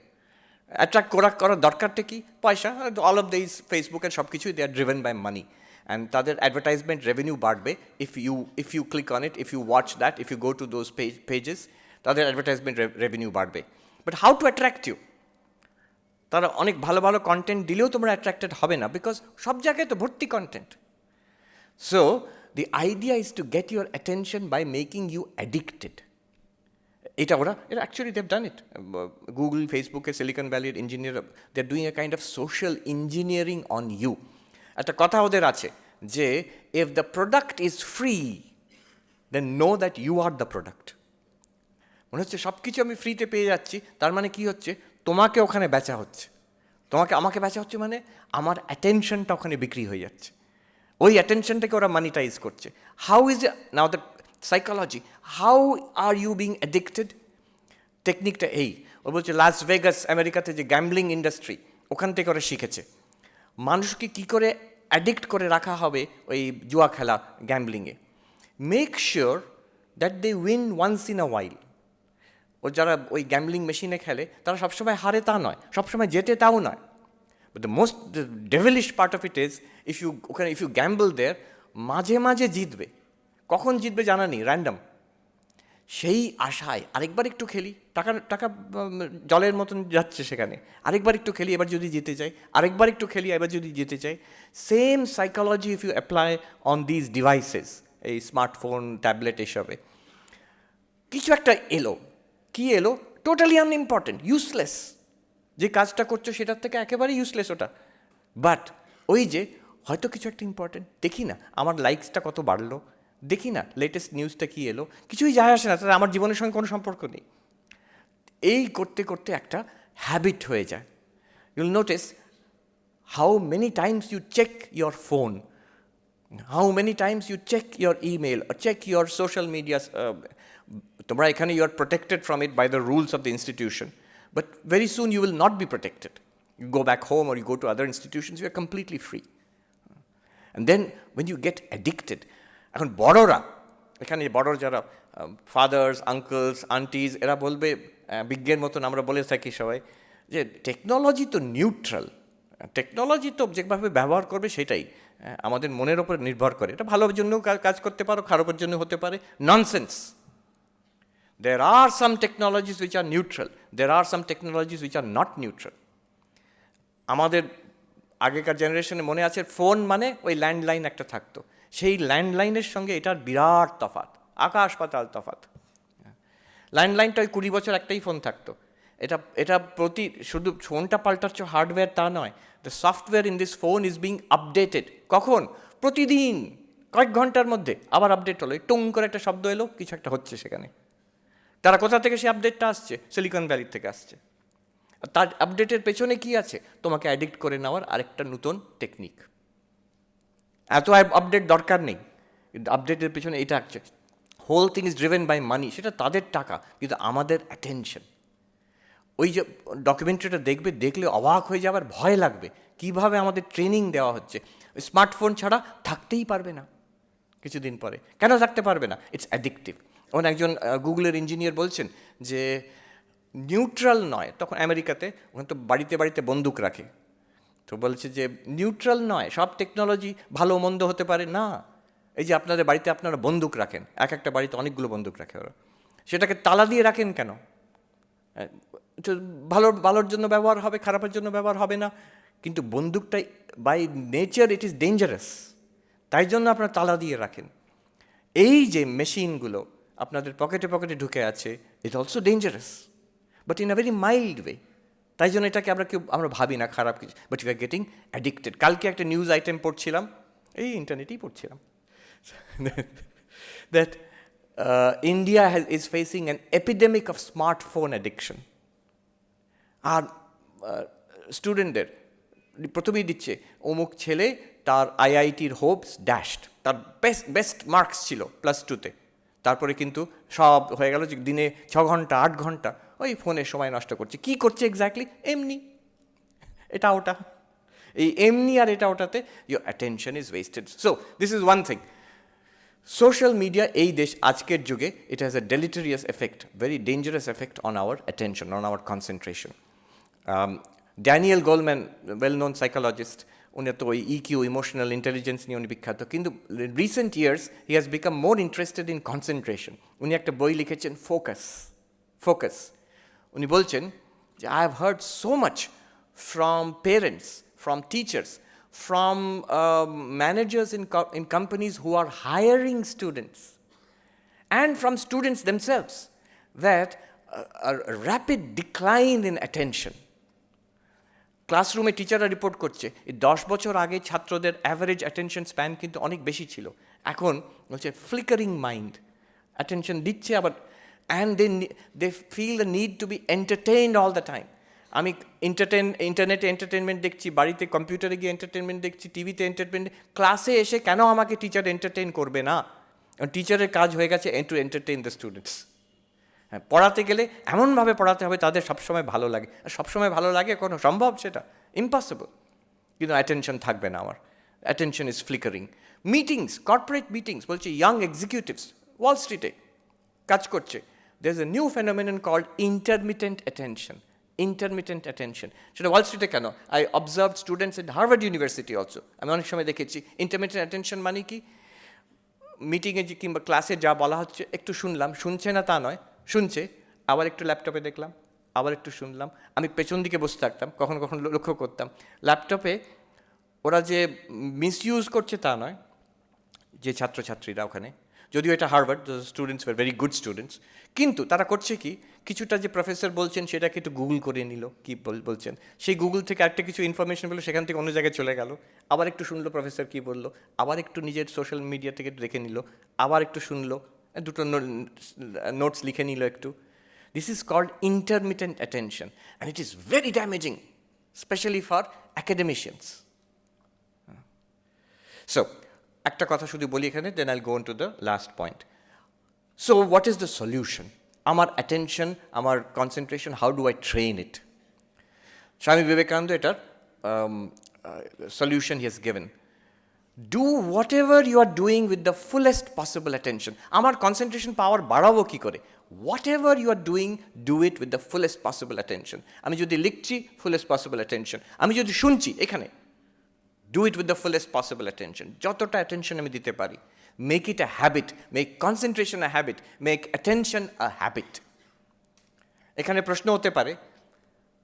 অ্যাট্রাক্ট করার দরকারটা কি? পয়সা। All of this Facebook and সব কিছুই they are driven by money, and তাদের অ্যাডভার্টাইজমেন্ট রেভিনিউ বাড়বে if you click on it, if you watch that, if you go to those pages, তাদের অ্যাডভার্টাইজমেন্ট রেভিনিউ বাড়বে। But how to attract you? তারা অনেক ভালো ভালো কন্টেন্ট দিলেও তোমরা অ্যাট্রাক্টেড হবে না, বিকজ সব জায়গায় তো ভর্তি content. So the idea is to get your attention by making you addicted. এটা actually they've done it. Google, Facebook, Silicon Valley engineer, they're doing a kind of social engineering on you. একটা কথা ওদের আছে যে if the product is free, then know that you are the product. মনে হচ্ছে সব কিছু আমি ফ্রিতে পেয়ে যাচ্ছি, তার মানে কি হচ্ছে, তোমাকে ওখানে বেচা হচ্ছে, আমাকে বেচা হচ্ছে, মানে আমার অ্যাটেনশনটা ওখানে বিক্রি হয়ে যাচ্ছে, ওই অ্যাটেনশনটাকে ওরা মানিটাইজ করছে। How is now the psychology, how are you being addicted? টেকনিকটা এই, ও বলছে লাস ভেগাস আমেরিকাতে যে গ্যাম্বলিং ইন্ডাস্ট্রি, ওখান থেকে ওরা শিখেছে মানুষকে কী করে অ্যাডিক্ট করে রাখা হবে ওই জুয়া খেলা, গ্যাম্বলিংয়ে। Make sure that they win once in a while. ও যারা ওই গ্যাম্বলিং মেশিনে খেলে তারা সবসময় হারে তা নয়, সবসময় জেতে তাও নয়। But the devilish part of it is if you gamble there, মাঝে মাঝে জিতবে, কখন জিতবে জানা নেই, র্যান্ডম। সেই আশায় আরেকবার একটু খেলি, টাকা জলের মতন যাচ্ছে সেখানে, আরেকবার একটু খেলি, এবার যদি জিতে যাই, আরেকবার একটু খেলি, এবার যদি জিতে যাই। Same psychology if you apply on this devices, এই স্মার্টফোন, ট্যাবলেট, এসবে কিছু একটা এলো, কি এলো, টোটালি আনইম্পর্টেন্ট, ইউজলেস, যে কাজটা করছো সেটার থেকে একেবারে ইউজলেস ওটা। বাট ওই যে হয়তো কিছু একটা ইম্পর্টেন্ট, দেখি না আমার লাইকসটা কত বাড়লো, দেখি না লেটেস্ট নিউজটা কী এলো, কিছুই যায় আসে না, তাহলে আমার জীবনের সঙ্গে কোনো সম্পর্ক নেই। এই করতে করতে একটা হ্যাবিট হয়ে যায়। You'll notice how many times you check your phone, how many times you check your email, check your social media. তোমরা এখানে you are protected from it by the rules of the institution, but very soon you will not be protected. You go back home or you go to other institutions, you are completely free. And then when you get addicted, এখন বড়রা, এখানে বড় যারা ফাদার্স, আঙ্কেলস, আন্টিজ, এরা বলবে বিজ্ঞের মতন আমরা বলে থাকি সবাই যে টেকনোলজি তো নিউট্রাল, টেকনোলজি তো যেভাবে ব্যবহার করবে সেটাই আমাদের মনের ওপর নির্ভর করে, এটা ভালোর জন্য কাজ করতে পারো, খারাপের জন্য হতে পারে। Nonsense. There are some technologies which are neutral. There are some technologies which are not neutral. আমাদের আগেকার জেনারেশনে মনে আছে ফোন মানে ওই ল্যান্ডলাইন একটা থাকতো, সেই ল্যান্ডলাইনের সঙ্গে এটার বিরাট তফাৎ, আকাশ পাতাল তফাৎ। ল্যান্ডলাইনটা ওই 20 বছর একটাই ফোন থাকতো, এটা শুধু ফোনটা পাল্টাচ্ছ হার্ডওয়্যার তা নয়, the software in this phone is being updated. কখন? প্রতিদিন, কয়েক ঘন্টার মধ্যে আবার আপডেট হলো, টুং করে একটা শব্দ এলো, কিছু একটা হচ্ছে সেখানে। তারা কোথা থেকে সেই আপডেটটা আসছে? সিলিকন ভ্যালির থেকে আসছে। তার আপডেটের পেছনে কি আছে? তোমাকে অ্যাডিক্ট করে নেওয়ার আরেকটা নতুন টেকনিক। এত আপডেট দরকার নেই, কিন্তু আপডেটের পেছনে এটা আছে। Whole thing is driven by money, সেটা তাদের টাকা, কিন্তু আমাদের অ্যাটেনশন। ওই যে ডকুমেন্টারিটা দেখলে অবাক হয়ে যাবার ভয় লাগবে, কিভাবে আমাদের ট্রেনিং দেওয়া হচ্ছে। স্মার্টফোন ছাড়া থাকতেই পারবে না কিছুদিন পরে। কেন থাকতে পারবে না? It's addictive. এখন একজন গুগলের ইঞ্জিনিয়ার বলছেন যে নিউট্রাল নয়, তখন আমেরিকাতে ওখানে তো বাড়িতে বাড়িতে বন্দুক রাখে, তো বলছে যে নিউট্রাল নয়, সব টেকনোলজি ভালো মন্দ হতে পারে না। এই যে আপনাদের বাড়িতে আপনারা বন্দুক রাখেন, একটা বাড়িতে অনেকগুলো বন্দুক রাখে ওরা, সেটাকে তালা দিয়ে রাখেন কেন? ভালোর জন্য ব্যবহার হবে, খারাপের জন্য ব্যবহার হবে না, কিন্তু বন্দুকটাই by nature it is dangerous, তাই জন্য আপনারা তালা দিয়ে রাখেন। এই যে মেশিনগুলো আপনাদের পকেটে পকেটে ঢুকে আছে, it also dangerous, but in a very mild way. তাই জন্য এটাকে আমরা ভাবি না খারাপ কিছু, but you are getting addicted. কালকে একটা নিউজ আইটেম পড়ছিলাম, এই ইন্টারনেটেই পড়ছিলাম, that India is facing an epidemic of smartphone addiction. আর স্টুডেন্টদের প্রথমেই দিচ্ছে অমুক ছেলে, তার আইআইটির হোপস ড্যাশড, তার বেস্ট মার্কস ছিল +2-তে, তারপরে কিন্তু সব হয়ে গেল যে দিনে 6 ঘন্টা 8 ঘন্টা ওই ফোনের সময় নষ্ট করছে। কি করছে এক্স্যাক্টলি? এমনি এটা ওটা, এই এমনি আর এটা ওটাতে your attention is wasted. So this is one thing. Social media এই দেশ আজকের যুগে it has a deleterious effect, very dangerous effect on our attention, on our concentration. Daniel Goleman, well known psychologist, উনি তো ওই ইকিউ, ইমোশনাল ইন্টেলিজেন্স নিয়ে উনি বিখ্যাত, কিন্তু recent years he has become more interested in concentration. উনি একটা বই লিখেছেন, ফোকাস। উনি বলছেন যে I have heard so much from parents, from teachers, from managers in companies who are hiring students, and from students themselves, that a rapid decline in attention. ক্লাসরুমে টিচাররা রিপোর্ট করছে এই 10 বছর আগে ছাত্রদের অ্যাভারেজ অ্যাটেনশন স্প্যান কিন্তু অনেক বেশি ছিল, এখন হচ্ছে ফ্লিকারিং মাইন্ড, অ্যাটেনশন দিচ্ছে আবার, and they feel the need to be entertained all the time. আমি ইন্টারনেটে এন্টারটেনমেন্ট দেখছি, বাড়িতে কম্পিউটারে গিয়ে এন্টারটেনমেন্ট দেখছি, টিভিতে এন্টারটেনমেন্ট, ক্লাসে এসে কেন আমাকে টিচার এন্টারটেইন করবে না? টিচারের কাজ হয়ে গেছে টু এন্টারটেইন দ্য স্টুডেন্টস। হ্যাঁ, পড়াতে গেলে এমনভাবে পড়াতে হবে তাদের সবসময় ভালো লাগে, আর সবসময় ভালো লাগে কোনো সম্ভব? সেটা ইম্পসিবল। কিন্তু অ্যাটেনশন থাকবে না আমার, attention is flickering. Meetings, corporate meetings, বলছি ইয়াং এক্সিকিউটিভস ওয়াল স্ট্রিটে কাজ করছে, there is a new phenomenon called intermittent attention. Intermittent attention, সেটা ওয়াল স্ট্রিটে কেন? I observe students at Harvard University also. আমি অনেক সময় দেখেছি ইন্টারমিটেন্ট অ্যাটেনশন মানে কি, মিটিংয়ে যে কিংবা ক্লাসে যা বলা হচ্ছে একটু শুনলাম, শুনছে না তা নয়, শুনছে, আবার একটু ল্যাপটপে দেখলাম, আবার একটু শুনলাম। আমি পেছন দিকে বসে থাকতাম, কখনো কখনো লক্ষ্য করতাম ল্যাপটপে ওরা যে মিসইউজ করছে তা নয়, যে ছাত্রছাত্রীরা ওখানে, যদিও এটা Harvard, students were very good students, কিন্তু তারা করছে কি, কিছুটা যে প্রফেসর বলছেন সেটাকে একটু গুগল করে নিল, কি বলছেন, সেই গুগল থেকে একটা কিছু ইনফরমেশন পেলো, সেখান থেকে অন্য জায়গায় চলে গেল, আবার একটু শুনলো প্রফেসর কী বললো, আবার একটু নিজের সোশ্যাল মিডিয়া থেকে দেখে নিল, আবার একটু শুনলো, দুটো নোটস লিখে নিল একটু। This is called intermittent attention, and it is very damaging, specially for academicians. So একটা কথা শুধু বলি এখানে, then I'll go on to the last point. So what is the solution? আমার অ্যাটেনশন, আমার concentration, how do I train it? Swami Vivekananda এটার solution he has given. Do whatever you are doing with the fullest possible attention. আমার কনসেন্ট্রেশন পাওয়ার বাড়াবো কী করে? What ever you are doing, do it with the fullest possible attention. আমি যদি লিখছি, ফুলেস্ট পসিবল অ্যাটেনশন। আমি যদি শুনছি এখানে, do it with the fullest possible attention. যতটা অ্যাটেনশন আমি দিতে পারি, make it a habit, make concentration a habit, make attention a habit. এখানে প্রশ্ন হতে পারে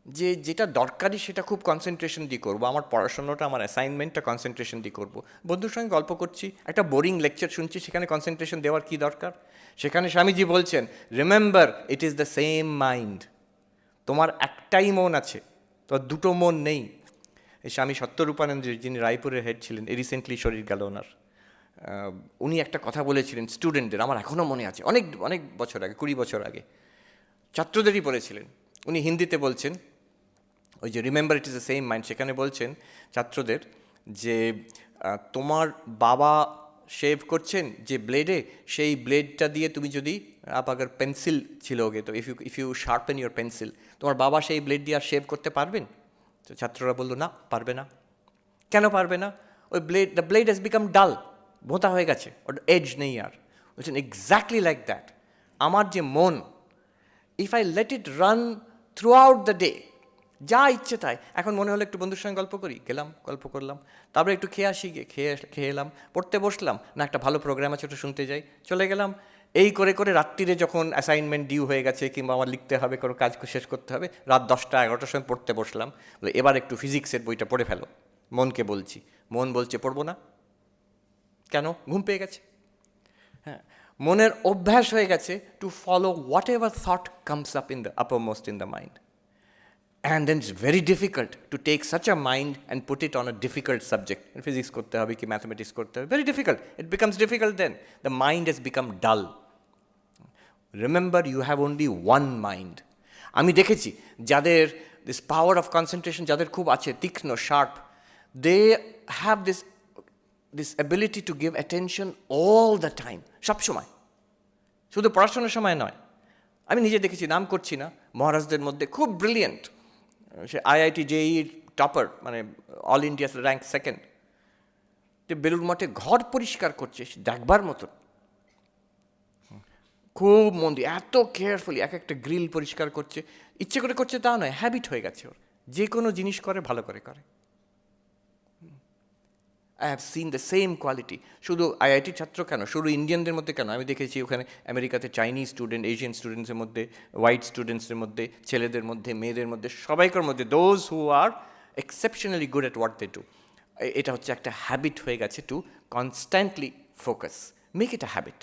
যে যেটা দরকারি সেটা খুব কনসেন্ট্রেশন দিয়ে করবো, আমার পড়াশোনাটা, আমার অ্যাসাইনমেন্টটা কনসেন্ট্রেশন দিয়ে করবো, বন্ধুর সঙ্গে গল্প করছি, একটা বোরিং লেকচার শুনছি, সেখানে কনসেন্ট্রেশন দেওয়ার কী দরকার? সেখানে স্বামীজি বলছেন, remember it is the same mind. তোমার একটাই মন আছে, তোমার দুটো মন নেই। এই স্বামী সত্যরূপানন্দজি, যিনি রায়পুরের হেড ছিলেন, রিসেন্টলি শরীর গেল ওনার, উনি একটা কথা বলেছিলেন স্টুডেন্টদের, আমার এখনও মনে আছে, অনেক অনেক বছর আগে, 20 বছর আগে, ছাত্রদেরই বলেছিলেন। উনি হিন্দিতে বলছেন, ওই যে remember it is the same mind, সেখানে বলছেন ছাত্রদের যে তোমার বাবা শেভ করছেন যে ব্লেডে, সেই ব্লেডটা দিয়ে তুমি যদি আবার পেন্সিল ছিল ওকে, তো if you sharpen your pencil, তোমার বাবা সেই ব্লেড দিয়ে আর শেভ করতে পারবেন? তো ছাত্ররা বললো না, পারবে না। কেন পারবে না? ওই দ্য ব্লেড হ্যাজ বিকাম ডাল, ভোঁতা হয়ে গেছে, ওর এজ নেই আর। বলছেন এক্স্যাক্টলি লাইক দ্যাট, আমার যে মন, if I let it run through out the day, যা ইচ্ছে তাই, এখন মনে হলো একটু বন্ধুর সঙ্গে গল্প করি, গেলাম গল্প করলাম, তারপরে একটু খেয়ে আসি, গিয়ে খেয়ে এলাম, পড়তে বসলাম, না একটা ভালো প্রোগ্রাম আছে ওটা শুনতে যাই, চলে গেলাম। এই করে করে রাত্রিরে যখন অ্যাসাইনমেন্ট ডিউ হয়ে গেছে, কিংবা আমার লিখতে হবে, কোনো কাজ শেষ করতে হবে, রাত 10টা 11টার সময় পড়তে বসলাম, এবার একটু ফিজিক্সের বইটা পড়ে ফেলো। মনকে বলছি, মন বলছে পড়বো না, কেন? ঘুম পেয়ে গেছে। হ্যাঁ, মনের অভ্যাস হয়ে গেছে to follow what ever thought comes up in the uppermost in the mind. And then it's very difficult to take such a mind and put it on a difficult subject. Physics korte hobe ki mathematics korte hobe, very difficult. It becomes difficult then. The mind has become dull. Remember, you have only one mind. আমি দেখেছি যাদের this power of concentration, যাদের খুব আছে, তীক্ষ্ণ, sharp, they have this ability to give attention all the time, সব সময়, শুধু পড়াশোনার সময় নয়। আমি নিজে দেখেছি, নাম করছি না, মহারাজদের মধ্যে খুব ব্রিলিয়েন্ট, সে IIT JEE টপার, মানে অল ইন্ডিয়া র্যাঙ্ক সেকেন্ড, যে বেলুড় মঠে ঘর পরিষ্কার করছে, দেখবার মতো, খুব মন দিয়ে, এত কেয়ারফুলি এক একটা গ্রিল পরিষ্কার করছে, ইচ্ছে করে করছে তা নয়, হ্যাবিট হয়ে গেছে ওর, যে কোনো জিনিস করে ভালো করে করে। I have seen the same quality, শুধু IIT ছাত্র কেন, শুধু ইন্ডিয়ানদের মধ্যে কেন, আমি দেখেছি ওখানে আমেরিকাতে চাইনিজ স্টুডেন্ট, এশিয়ান স্টুডেন্টসের মধ্যে, হোয়াইট স্টুডেন্টসের মধ্যে, ছেলেদের মধ্যে, মেয়েদের মধ্যে, সবাইকার মধ্যে, those who are exceptionally good at what they do. এটা হচ্ছে একটা হ্যাবিট হয়ে গেছে to constantly focus, make it a habit.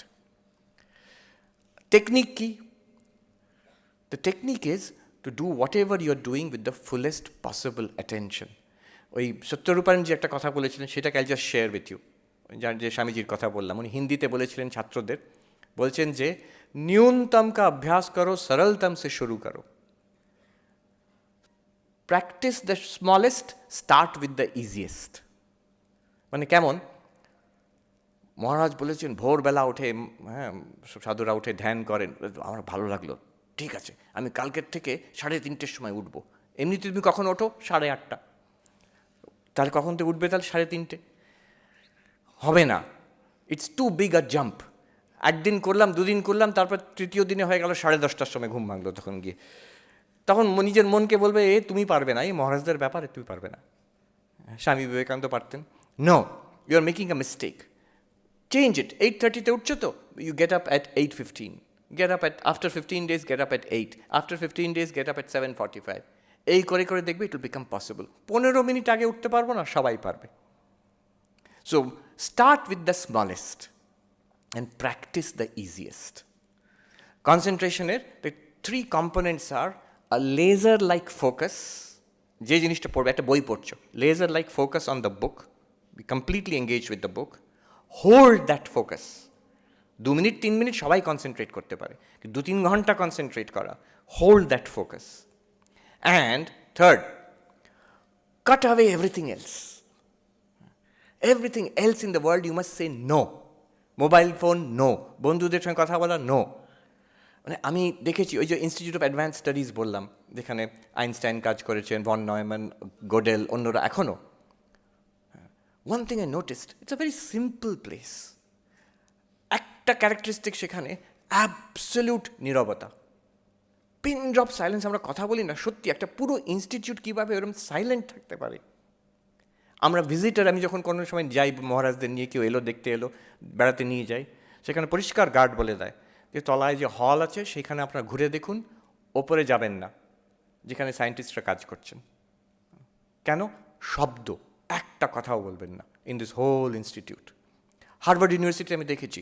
Technique কি? The technique is to do whatever you are doing with the fullest possible attention. ওই সত্যরূপায়ণ যে একটা কথা বলেছিলেন সেটাকে I just share with you. যার যে স্বামীজির কথা বললাম, উনি হিন্দিতে বলেছিলেন ছাত্রদের, বলছেন যে न्यूनतम का अभ्यास करो, सरलतम से शुरू करो, practice the smallest, start with the easiest। মানে কেমন? মহারাজ বলেছেন ভোরবেলা উঠে, হ্যাঁ, সাধুরা উঠে ধ্যান করেন, আমার ভালো লাগলো, ঠিক আছে আমি কালকের থেকে 3:30 সময় উঠবো। এমনিতে তুমি কখন ওঠো? 8:30। তাহলে কখন থেকে উঠবে? তাহলে 3:30 হবে না, it's too big a jump. একদিন করলাম, দুদিন করলাম, তারপর তৃতীয় দিনে হয়ে গেল 10:30টার সময় ঘুম ভাঙলো, তখন গিয়ে তখন নিজের মনকে বলবে এ তুমি পারবে না, এই মহারাজদের ব্যাপারে তুমি পারবে না। স্বামী বিবেকানন্দ পারতেন। No, you are making a mistake, change it. 8:30-তে উঠছো তো, you get up at 8:15, get up at after 15 days, get up at 8, after 15 days get up at 7:45। এই করে করে দেখবে it will become possible. 15 minute আগে উঠতে পারবো না, সবাই পারবে। So start with the smallest and practice the easiest. Concentration the 3 components are a laser-like focus, যে জিনিসটা পড়বে, একটা বই পড়ছো, laser-like focus on the book, be completely engaged with the book, hold that focus। 2 minute 3 minute সবাই কনসেন্ট্রেট করতে পারে, 2-3 ঘন্টা কনসেন্ট্রেট করা, hold that focus। And third, cut away everything else। Everything else in the world you must say no। Mobile phone no, বন্ধুদের সঙ্গে কথা বলা নো। মানে আমি দেখেছি ওই যে ইনস্টিটিউট অফ অ্যাডভান্স স্টাডিজ বললাম, যেখানে আইনস্টাইন কাজ করেছেন, ভন নয়ম্যান, গোডেল, অন্যরা এখনও। One thing I noticed, it's a very simple place. একটা ক্যারেক্টারিস্টিক সেখানে, অ্যাবসলিউট নীরবতা, পিন ড্রপ সাইলেন্স। আমরা কথা বলি না, সত্যি একটা পুরো ইনস্টিটিউট কীভাবে এরকম সাইলেন্ট থাকতে পারে। আমরা ভিজিটার, আমি যখন কোনো সময় যাই মহারাজদের নিয়ে, কেউ এলো দেখতে এলো, বেড়াতে নিয়ে যাই, সেখানে পরিষ্কার গার্ড বলে দেয় যে তলায় যে হল আছে সেখানে আপনারা ঘুরে দেখুন, ওপরে যাবেন না যেখানে সায়েন্টিস্টরা কাজ করছেন। কেন? শব্দ, একটা কথাও বলবেন না in this whole institute. Harvard University আমি দেখেছি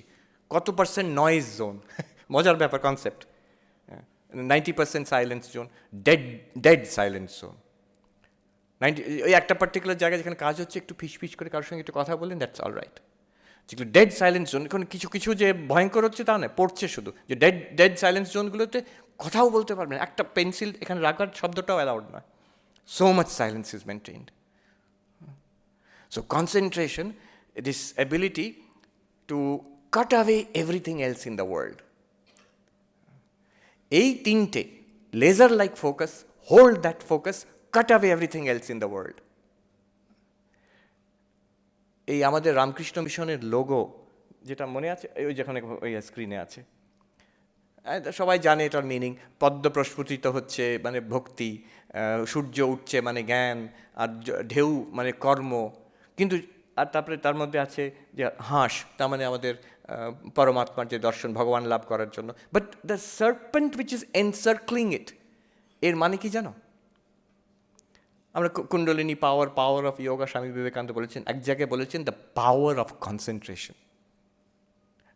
কত % নয়েজ জোন, মজার ব্যাপার concept. 90% silence zone, dead silence zone. ওই একটা পার্টিকুলার জায়গায় যেখানে কাজ হচ্ছে, একটু ফিস করে কারোর সঙ্গে একটু কথা বললেন, দ্যাটস অল রাইট। যেগুলো ডেড সাইলেন্স জোন, এখন কিছু কিছু যে ভয়ঙ্কর হচ্ছে তা নয়, পড়ছে শুধু, যে ডেড সাইলেন্স জোনগুলোতে কথাও বলতে পারবেন, একটা পেন্সিল এখানে রাখার শব্দটাও অ্যালাউড নয়। So much silence is maintained. So concentration, this ability to cut away everything else in the world. এই 3টে, laser like focus, hold that focus, cut away everything else in the world। এই আমাদের রামকৃষ্ণ মিশনের লোগো, যেটা মনে আছে, ওই যেখানে ওই স্ক্রিনে আছে, সবাই জানে এটার মিনিং। পদ্ম প্রস্ফুটিত হচ্ছে মানে ভক্তি, সূর্য উঠছে মানে জ্ঞান, আর ঢেউ মানে কর্ম। কিন্তু আর তারপরে তার মধ্যে আছে যে হাঁস, তার মানে আমাদের পরমাত্মার যে দর্শন, ভগবান লাভ করার জন্য। But the serpent which is encircling it, এর মানে কি জানো? আমরা কুণ্ডলিনী পাওয়ার অফ যোগা, স্বামী বিবেকানন্দ বলেছেন, এক জায়গায় বলেছেন দ্য পাওয়ার অফ কনসেন্ট্রেশন।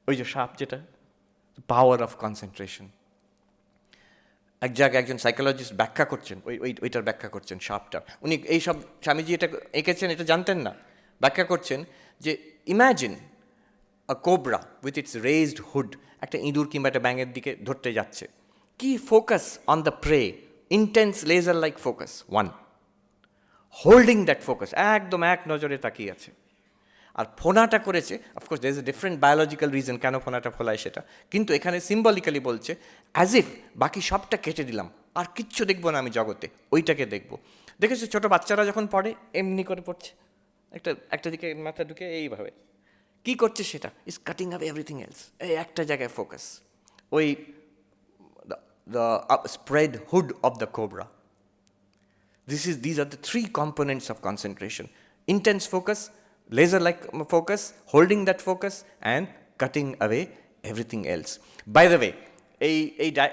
ওই যে সাপ, যেটা পাওয়ার অফ কনসেন্ট্রেশন। এক জায়গায় একজন সাইকোলজিস্ট ব্যাখ্যা করছেন, ওইটার ব্যাখ্যা করছেন সাপটা। উনি এইসব স্বামীজি এটা এঁকেছেন, এটা জানতেন না। ব্যাখ্যা করছেন যে imagine a cobra with its raised hood, একটা ইঁদুর কিংবা একটা ব্যাঙের দিকে ধরতে যাচ্ছে। কি focus on the prey, intense laser like focus, 1, holding that focus, একদম এক নজরে তাকিয়ে আছে। আর ফোনাটা করেছে, of course there is a different biological reason কেন ফোনাটা ফোলায় সেটা, কিন্তু এখানে সিম্বলিক্যালি বলছে অ্যাজ ইফ বাকি সবটা কেটে দিলাম, আর কিচ্ছু দেখবো না আমি জগতে, ওইটাকে দেখবো। দেখেছো ছোটো বাচ্চারা যখন পড়ে এমনি করে পড়ছে, একটা দিকে মাথা ঢুকে এইভাবে, কী করছে সেটা? Is cutting up everything else. এই একটা জায়গায় ফোকাস, ওই the spread hood of the cobra. These are the 3 components of concentration: intense focus, laser-like focus, holding that focus, and cutting away everything else. By the way,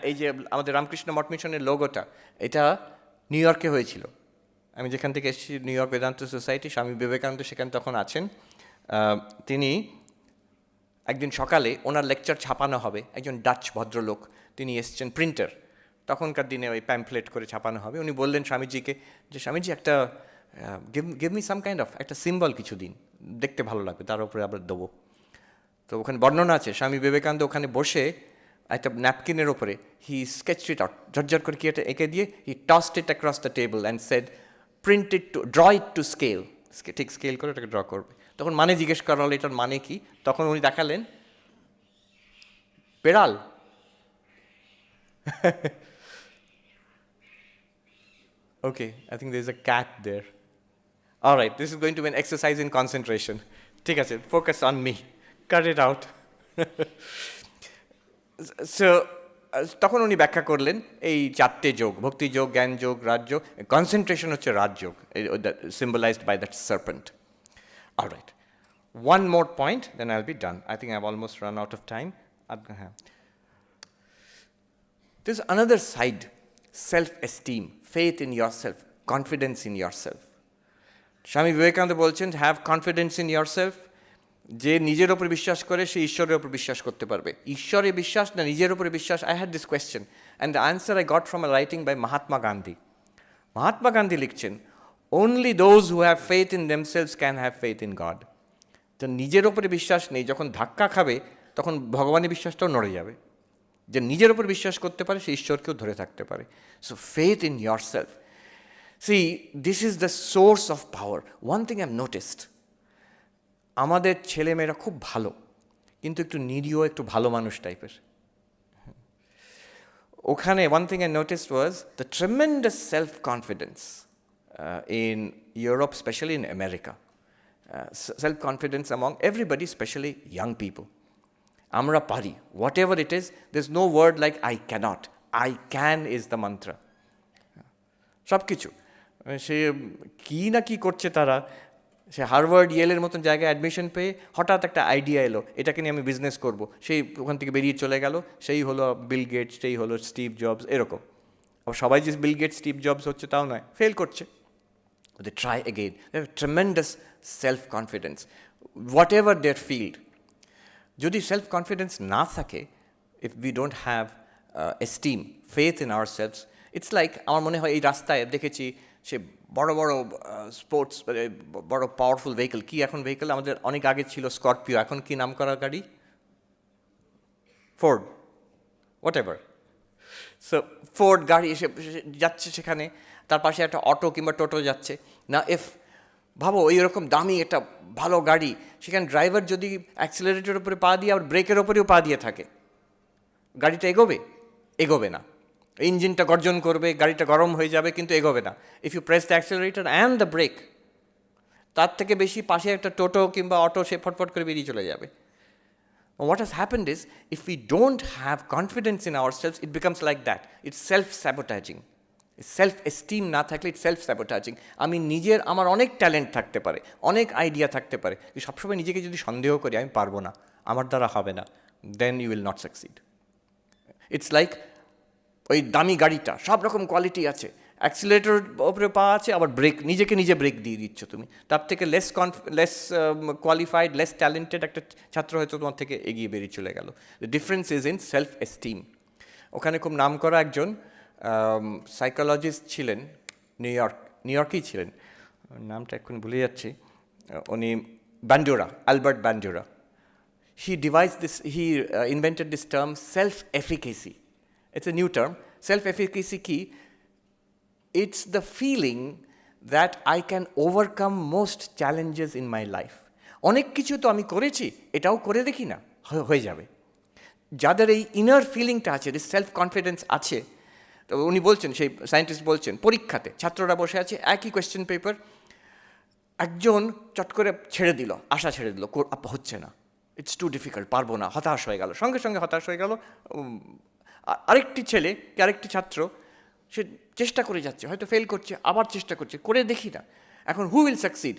এই যে আমাদের রামকৃষ্ণ মঠ মিশনের লোগোটা, এটা নিউ ইয়র্কে হয়েছিল। আমি যেখান থেকে এসেছি new York Vedanta society, Swami Vivekananda সেখানে তখন আছেন। তিনি একদিন সকালে ওনার লেকচার ছাপানো হবে, একজন ডাচ ভদ্রলোক তিনি এসছেন, প্রিন্টার, তখনকার দিনে ওই প্যাম্পলেট করে ছাপানো হবে। উনি বললেন স্বামীজিকে যে স্বামীজি একটা give me some kind of একটা সিম্বল কিছু দিন, দেখতে ভালো লাগবে, তার উপরে আবার দেবো। তো ওখানে বর্ণনা আছে স্বামী বিবেকানন্দ ওখানে বসে একটা ন্যাপকিনের ওপরে হি স্কেচড ইট আউট, ঝরঝর করে কি এটা এঁকে দিয়ে he tossed it across the table and said print it to draw it to scale, ঠিক স্কেল করে এটাকে ড্র করবে। তখন মানে জিজ্ঞেস করা হলো এটার মানে কি, তখন উনি দেখালেন বেড়াল। Okay, I think there's a cat there. All right, this is going to be an exercise in concentration. ঠিক আছে, focus on me. Cut it out. So, তখন উনি ব্যাখ্যা করলেন এই চারটে যোগ, ভক্তি যোগ, জ্ঞান যোগ, রাজযোগ। কনসেন্ট্রেশন হচ্ছে Rajyoga, symbolized by that serpent. All right. One more point, then I'll be done. I think I've almost run out of time. There's another side, self-esteem, faith in yourself, confidence in yourself. Swami Vivekananda বলছেন, হ্যাভ কনফিডেন্স ইন yourself. যে নিজের ওপর বিশ্বাস করে সে ঈশ্বরের ওপর বিশ্বাস করতে পারবে। ঈশ্বরে বিশ্বাস না নিজের ওপরে বিশ্বাস? I had this question and the answer I got from a writing by Mahatma Gandhi. Mahatma Gandhi লিখছেন, only those who have faith in themselves can have faith in God. তো নিজের ওপরে বিশ্বাস নেই, যখন ধাক্কা খাবে তখন ভগবানের বিশ্বাসটাও নড়ে যাবে। যে নিজের ওপর বিশ্বাস করতে পারে সে ঈশ্বরকেও ধরে থাকতে পারে। So faith in your self, C this is the source of power. One thing I have noticed, আমাদের ছেলেমেয়েরা খুব ভালো, কিন্তু একটু নিরীহ, একটু ভালো মানুষ টাইপের। ওখানে one thing I noticed was the tremendous self confidence in Europe, specially in America, self confidence among everybody, specially young people. আমরা পারি, what ever it is, there is no word like I can't, I can is the mantra. সব কিছু সে কী না কি করছে তারা, সে হার্ভার্ড ইয়েলের মতন জায়গায় অ্যাডমিশন পেয়ে হঠাৎ একটা আইডিয়া এলো, এটাকে নিয়ে আমি বিজনেস করব, সেই ওখান থেকে বেরিয়ে চলে গেল, সেই হলো বিল গেটস, সেই হলো স্টিভ জবস, এরকম। আবার সবাই যে বিল গেটস স্টিভ জবস হচ্ছে তাও নয়, ফেল করছে। They try again, they have tremendous self confidence, what ever their field. যদি সেলফ কনফিডেন্স না থাকে, if we don't have esteem, faith in our selves, it's like, আমার মনে হয় এই রাস্তায় দেখেছি সে বড় বড় স্পোর্টস, বড় পাওয়ারফুল ভেহিকল, কি এখন ভেহিকল, আমাদের অনেক আগে ছিল স্করপিও, এখন কি নাম করা গাড়ি, Ford, what ever. So Ford গাড়ি এসে যাচ্ছে সেখানে, তার পাশে একটা অটো কিংবা টোটো যাচ্ছে না, এফ ভাবো এইরকম দামি একটা ভালো গাড়ি, সেখানে ড্রাইভার যদি অ্যাক্সিলারেটরের উপরে পা দিয়ে আবার ব্রেকের ওপরেও পা দিয়ে থাকে, গাড়িটা এগোবে? এগোবে না। ইঞ্জিনটা গর্জন করবে, গাড়িটা গরম হয়ে যাবে, কিন্তু এগোবে না। If you press the accelerator and the brake, তার থেকে বেশি পাশে একটা টোটো কিংবা অটো সে ফটফট করে বেরিয়ে চলে যাবে। What has happened is, if we don't have confidence in ourselves, it becomes like that. It's self-sabotaging. Self esteem না থাকলে ইট সেলফ স্যাবোটাজিং। আমি নিজের, আমার অনেক ট্যালেন্ট থাকতে পারে, অনেক আইডিয়া থাকতে পারে, সবসময় নিজেকে যদি সন্দেহ করি আমি পারবো না, আমার দ্বারা হবে না, then you will not succeed. It's like ওই দামি গাড়িটা, সব রকম কোয়ালিটি আছে, অ্যাক্সিলারেটর ওপরে পা আছে, আবার ব্রেক, নিজেকে নিজে ব্রেক দিয়ে দিচ্ছ তুমি, তার থেকে লেস কোয়ালিফাইড, লেস ট্যালেন্টেড একটা ছাত্র হয়তো তোমার থেকে এগিয়ে বেরিয়ে চলে গেল। The difference is in self esteem. ওখানে খুব নাম করা একজন সাইকোলজিস্ট ছিলেন, নিউ ইয়র্কেই ছিলেন, নামটা এখন ভুলে যাচ্ছি, উনি Bandura, Albert Bandura. He invented this term self efficacy. It's a new term. Self efficacy কি? It's the feeling that I can overcome most challenges in my life. অনেক কিছু তো আমি করেছি, এটাও করে দেখি না, হয়ে যাবে। যাদের এই ইনার ফিলিংটা আছে, সেলফ কনফিডেন্স আছে, তো উনি বলছেন, সেই সায়েন্টিস্ট বলছেন, পরীক্ষাতে ছাত্ররা বসে আছে, একই কোয়েশ্চেন পেপার, একজন চট করে ছেড়ে দিল, আশা ছেড়ে দিল, হচ্ছে না, ইটস টু ডিফিকাল্ট, পারবো না, হতাশ হয়ে গেল, সঙ্গে সঙ্গে হতাশ হয়ে গেল। আরেকটি ছেলে, আরেকটি ছাত্র, সে চেষ্টা করে যাচ্ছে, হয়তো ফেল করছে, আবার চেষ্টা করছে, করে দেখি না। এখন who will succeed?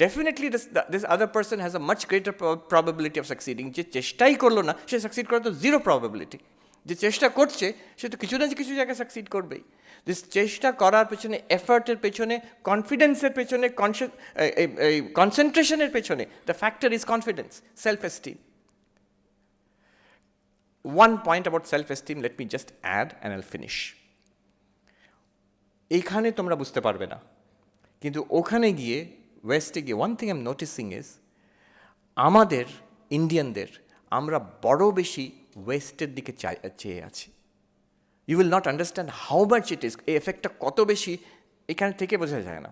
Definitely this other person has a much greater probability of সাকসিডিং। যে চেষ্টাই করলো না, সে সাকসিড করার তো জিরো প্রবাবিলিটি। যে চেষ্টা করছে সে তো কিছু না কিছু জায়গায় সাকসিড করবেই। চেষ্টা করার পেছনে, এফার্টের পেছনে, কনফিডেন্সের পেছনে, কনসেন্ট্রেশনের পেছনে the factor is confidence, self esteem. One point about self-esteem, let me just add and I'll finish. এইখানে তোমরা বুঝতে পারবে না, কিন্তু ওখানে গিয়ে, ওয়েস্টে গিয়ে, one thing I'm noticing is আমাদের ইন্ডিয়ানদের আমরা বড় বেশি ওয়েস্টের দিকে চেয়ে আছি। You will not understand how much it is. এই এফেক্টটা কত বেশি এখান থেকে বোঝা যায় না।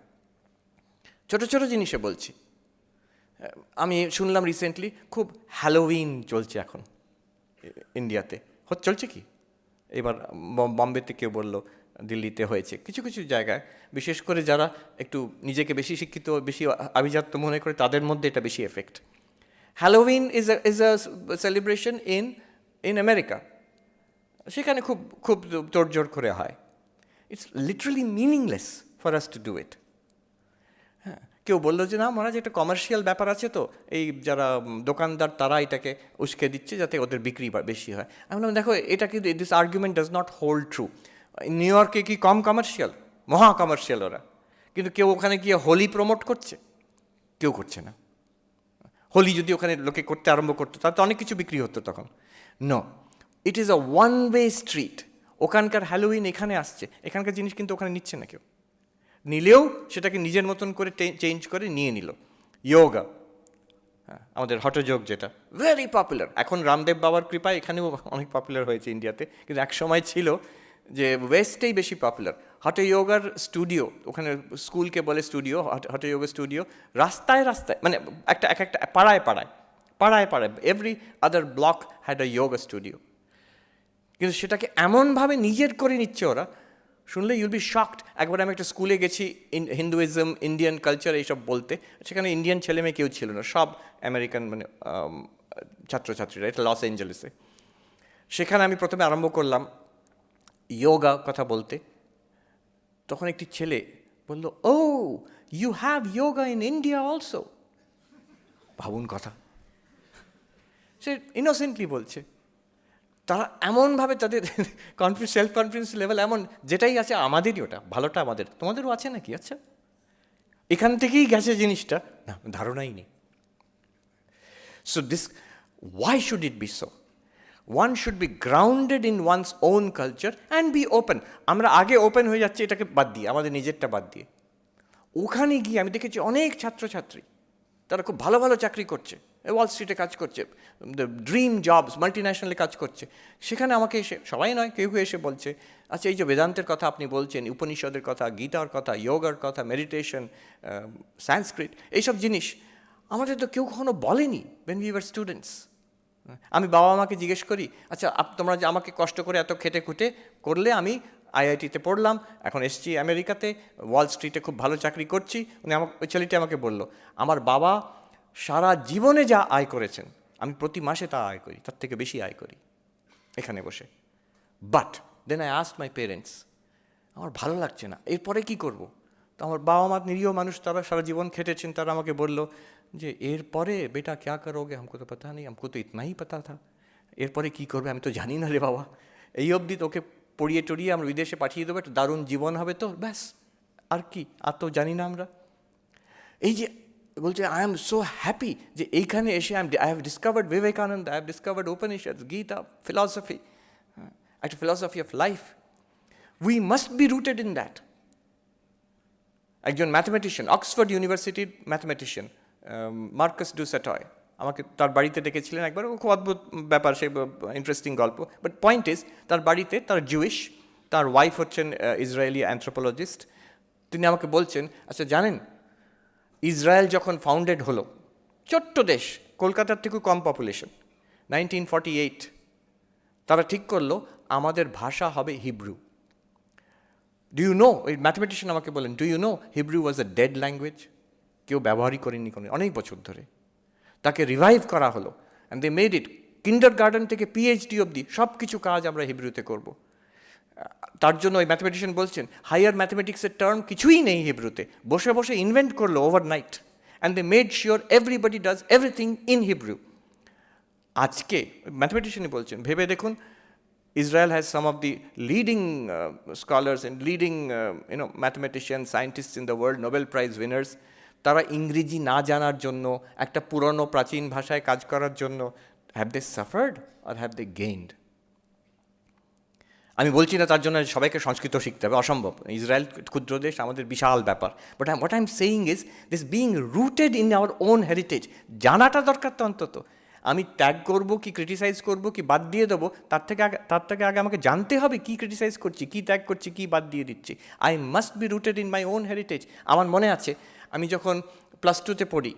ছোটো ছোটো জিনিসে বলছি, আমি শুনলাম রিসেন্টলি খুব হ্যালোউইন চলছে এখন ইন্ডিয়াতে। চলছে কি এবার বম্বেতে কেউ বললো, দিল্লিতে হয়েছে, কিছু কিছু জায়গায়, বিশেষ করে যারা একটু নিজেকে বেশি শিক্ষিত, বেশি আভিজাত্য মনে করে, তাদের মধ্যে এটা বেশি effect. Halloween is a celebration in America, সেখানে খুব খুব তোড়জোড় করে হয়। It's literally meaningless for us to do it. হ্যাঁ, কেউ বললো যে না মহারাজ একটা কমার্শিয়াল ব্যাপার আছে, তো এই যারা দোকানদার তারা এটাকে উস্কে দিচ্ছে যাতে ওদের বিক্রি বেশি হয়। আমি বললাম দেখো, এটা কিন্তু this argument does not hold true. New ইয়র্কে কি কম কমার্শিয়াল? মহা কমার্শিয়াল ওরা। কিন্তু কেউ ওখানে গিয়ে হোলি প্রমোট করছে? কেউ করছে না। হোলি যদি ওখানে লোকে করতে আরম্ভ করতো তাহলে তো অনেক কিছু বিক্রি হতো তখন। No, it is a one way street. ওখানকার হ্যালোউইন এখানে আসছে, এখানকার জিনিস কিন্তু ওখানে নিচ্ছে না কেউ। নিলেও সেটাকে নিজের মতন করে চেঞ্জ করে নিয়ে নিল। যোগা, হ্যাঁ, আমাদের হঠযোগ যেটা ভেরি পপুলার, এখন রামদেব বাবার কৃপায় এখানেও অনেক পপুলার হয়েছে ইন্ডিয়াতে, কিন্তু এক সময় ছিল যে ওয়েস্টেই বেশি পপুলার। হঠযোগার স্টুডিও, ওখানে স্কুলকে বলে স্টুডিও, হঠযোগা স্টুডিও রাস্তায় রাস্তায়, মানে একটা পাড়ায় পাড়ায় পাড়ায় পাড়ায়, every other block had a yoga studio. কিন্তু সেটাকে এমনভাবে নিজের করে নিচ্ছে ওরা, শুনলে ইউল বি শকড। একবার আমি একটা স্কুলে গেছি, হিন্দুইজম, ইন্ডিয়ান কালচার এইসব বলতে, সেখানে ইন্ডিয়ান ছেলে মেয়ে কেউ ছিল না, সব আমেরিকান মানে ছাত্রছাত্রীরা। এটা লস অ্যাঞ্জেলেসে। সেখানে আমি প্রথমে আরম্ভ করলাম যোগা কথা বলতে, তখন একটি ছেলে বলল, oh you have yoga in India also. ভাবুন কথা, সে ইনোসেন্টলি বলছে। তারা এমনভাবে তাদের সেলফ কনফিডেন্স লেভেল এমন, যেটাই আছে আমাদেরই, ওটা ভালোটা আমাদের, তোমাদেরও আছে নাকি? আচ্ছা, এখান থেকেই গেছে জিনিসটা, না ধারণাই নেই। So this, why should it be so? One should be grounded in one's own culture and be open. আমরা আগে ওপেন হয়ে যাচ্ছি এটাকে বাদ দিয়ে, আমাদের নিজেরটা বাদ দিয়ে। ওখানে গিয়ে আমি দেখেছি অনেক ছাত্রছাত্রী তারা খুব ভালো ভালো চাকরি করছে, ওয়াল স্ট্রিটে কাজ করছে, ড্রিম জবস, মাল্টিন্যাশনালে কাজ করছে। সেখানে আমাকে এসে, সবাই নয়, কেউ কেউ এসে বলছে, আচ্ছা এই যে বেদান্তের কথা আপনি বলছেন, উপনিষদের কথা, গীতার কথা, যোগার কথা, মেডিটেশন, সংস্কৃত, এইসব জিনিস আমাদের তো কেউ কখনো বলেনি when we were স্টুডেন্টস। আমি বাবা মাকে জিজ্ঞেস করি, আচ্ছা তোমরা যে আমাকে কষ্ট করে এত খেটে খুঁটে করলে, আমি আইআইটিতে পড়লাম, এখন এসছি আমেরিকাতে, ওয়াল স্ট্রিটে খুব ভালো চাকরি করছি। ওই ছেলেটি আমাকে বলল, আমার বাবা সারা জীবনে যা আয় করেছেন আমি প্রতি মাসে তা আয় করি, তার থেকে বেশি আয় করি এখানে বসে। But then I asked my parents, আমার ভালো লাগছে না, এরপরে কি করব? তো আমার বাবা মা নিরীহ মানুষ, তারা সারা জীবন খেটেছেন, তারা আমাকে বলল যে এরপরে বেটা ক্যা করোগে, हमको তো পতা নেই, हमको তো ইতনা হি পতা থা। এরপরে কী করবে আমি তো জানি না রে বাবা, এই অবধি তোকে পড়িয়ে টড়িয়ে আমরা বিদেশে পাঠিয়ে দেবো, একটা দারুণ জীবন হবে তো ব্যাস, আর কি, আর তো জানি না আমরা। এই যে বলছে, আই এম সো হ্যাপি যে এইখানে এসে I have discovered Vivekananda, I have discovered Upanishad, Gita, philosophy, একটা philosophy of life. We must be rooted in that. একজন ম্যাথমেটিশিয়ান, অক্সফোর্ড ইউনিভার্সিটির ম্যাথমেটিশিয়ান, মার্কাস ডু স্যাটয়, আমাকে তার বাড়িতে ডেকেছিলেন একবার। খুব অদ্ভুত ব্যাপার, সে ইন্টারেস্টিং গল্প। বাট পয়েন্ট ইজ, তার বাড়িতে, তার জুইশ, তার ওয়াইফ হচ্ছেন ইসরায়েলি অ্যানথ্রোপোলজিস্ট। তিনি আমাকে বলছেন, আচ্ছা জানেন ইসরায়েল যখন ফাউন্ডেড হলো, ছোট্ট দেশ, কলকাতার থেকেও কম পপুলেশন, 1948, তারা ঠিক করলো আমাদের ভাষা হবে হিব্রু। ডু ইউ নো, ওই ম্যাথমেটিশিয়ান আমাকে বলেন, do you know Hebrew was a dead language, কেউ ব্যবহারই করেনি কোনো অনেক বছর ধরে। তাকে রিভাইভ করা হলো, and they made it, kinder garden থেকে পিএইচডি অবধি সব কিছু কাজ আমরা হিব্রুতে করব। তার জন্য ওই ম্যাথমেটিশিয়ান বলছেন, হায়ার ম্যাথমেটিক্সের টার্ম কিছুই নেই হিব্রুতে, বসে বসে ইনভেন্ট করলো overnight, and they made sure everybody does everything in Hebrew. আজকে ম্যাথমেটিশিয়ানই বলছেন, ভেবে দেখুন Israel has some of the leading scholars and leading mathematicians, scientists in the world, Nobel Prize winners. তারা ইংরেজি না জানার জন্য, একটা পুরনো প্রাচীন ভাষায় কাজ করার জন্য, have they suffered or have they gained? আমি বলছি না তার জন্য সবাইকে সংস্কৃত শিখতে হবে, অসম্ভব। ইসরায়েল ক্ষুদ্র দেশ, আমাদের বিশাল ব্যাপার। But what I am saying is this being rooted in our own heritage, জানাটা দরকার তো অন্তত। আমি ট্যাগ করব কি ক্রিটিসাইজ করব কি বাদ দিয়ে দেবো, তার থেকে আগে আমাকে জানতে হবে কী ক্রিটিসাইজ করছি, কী ট্যাগ করছি, কী বাদ দিয়ে দিচ্ছি। I must be rooted in my own heritage. আমার মনে আছে আমি যখন +2-তে পড়ি,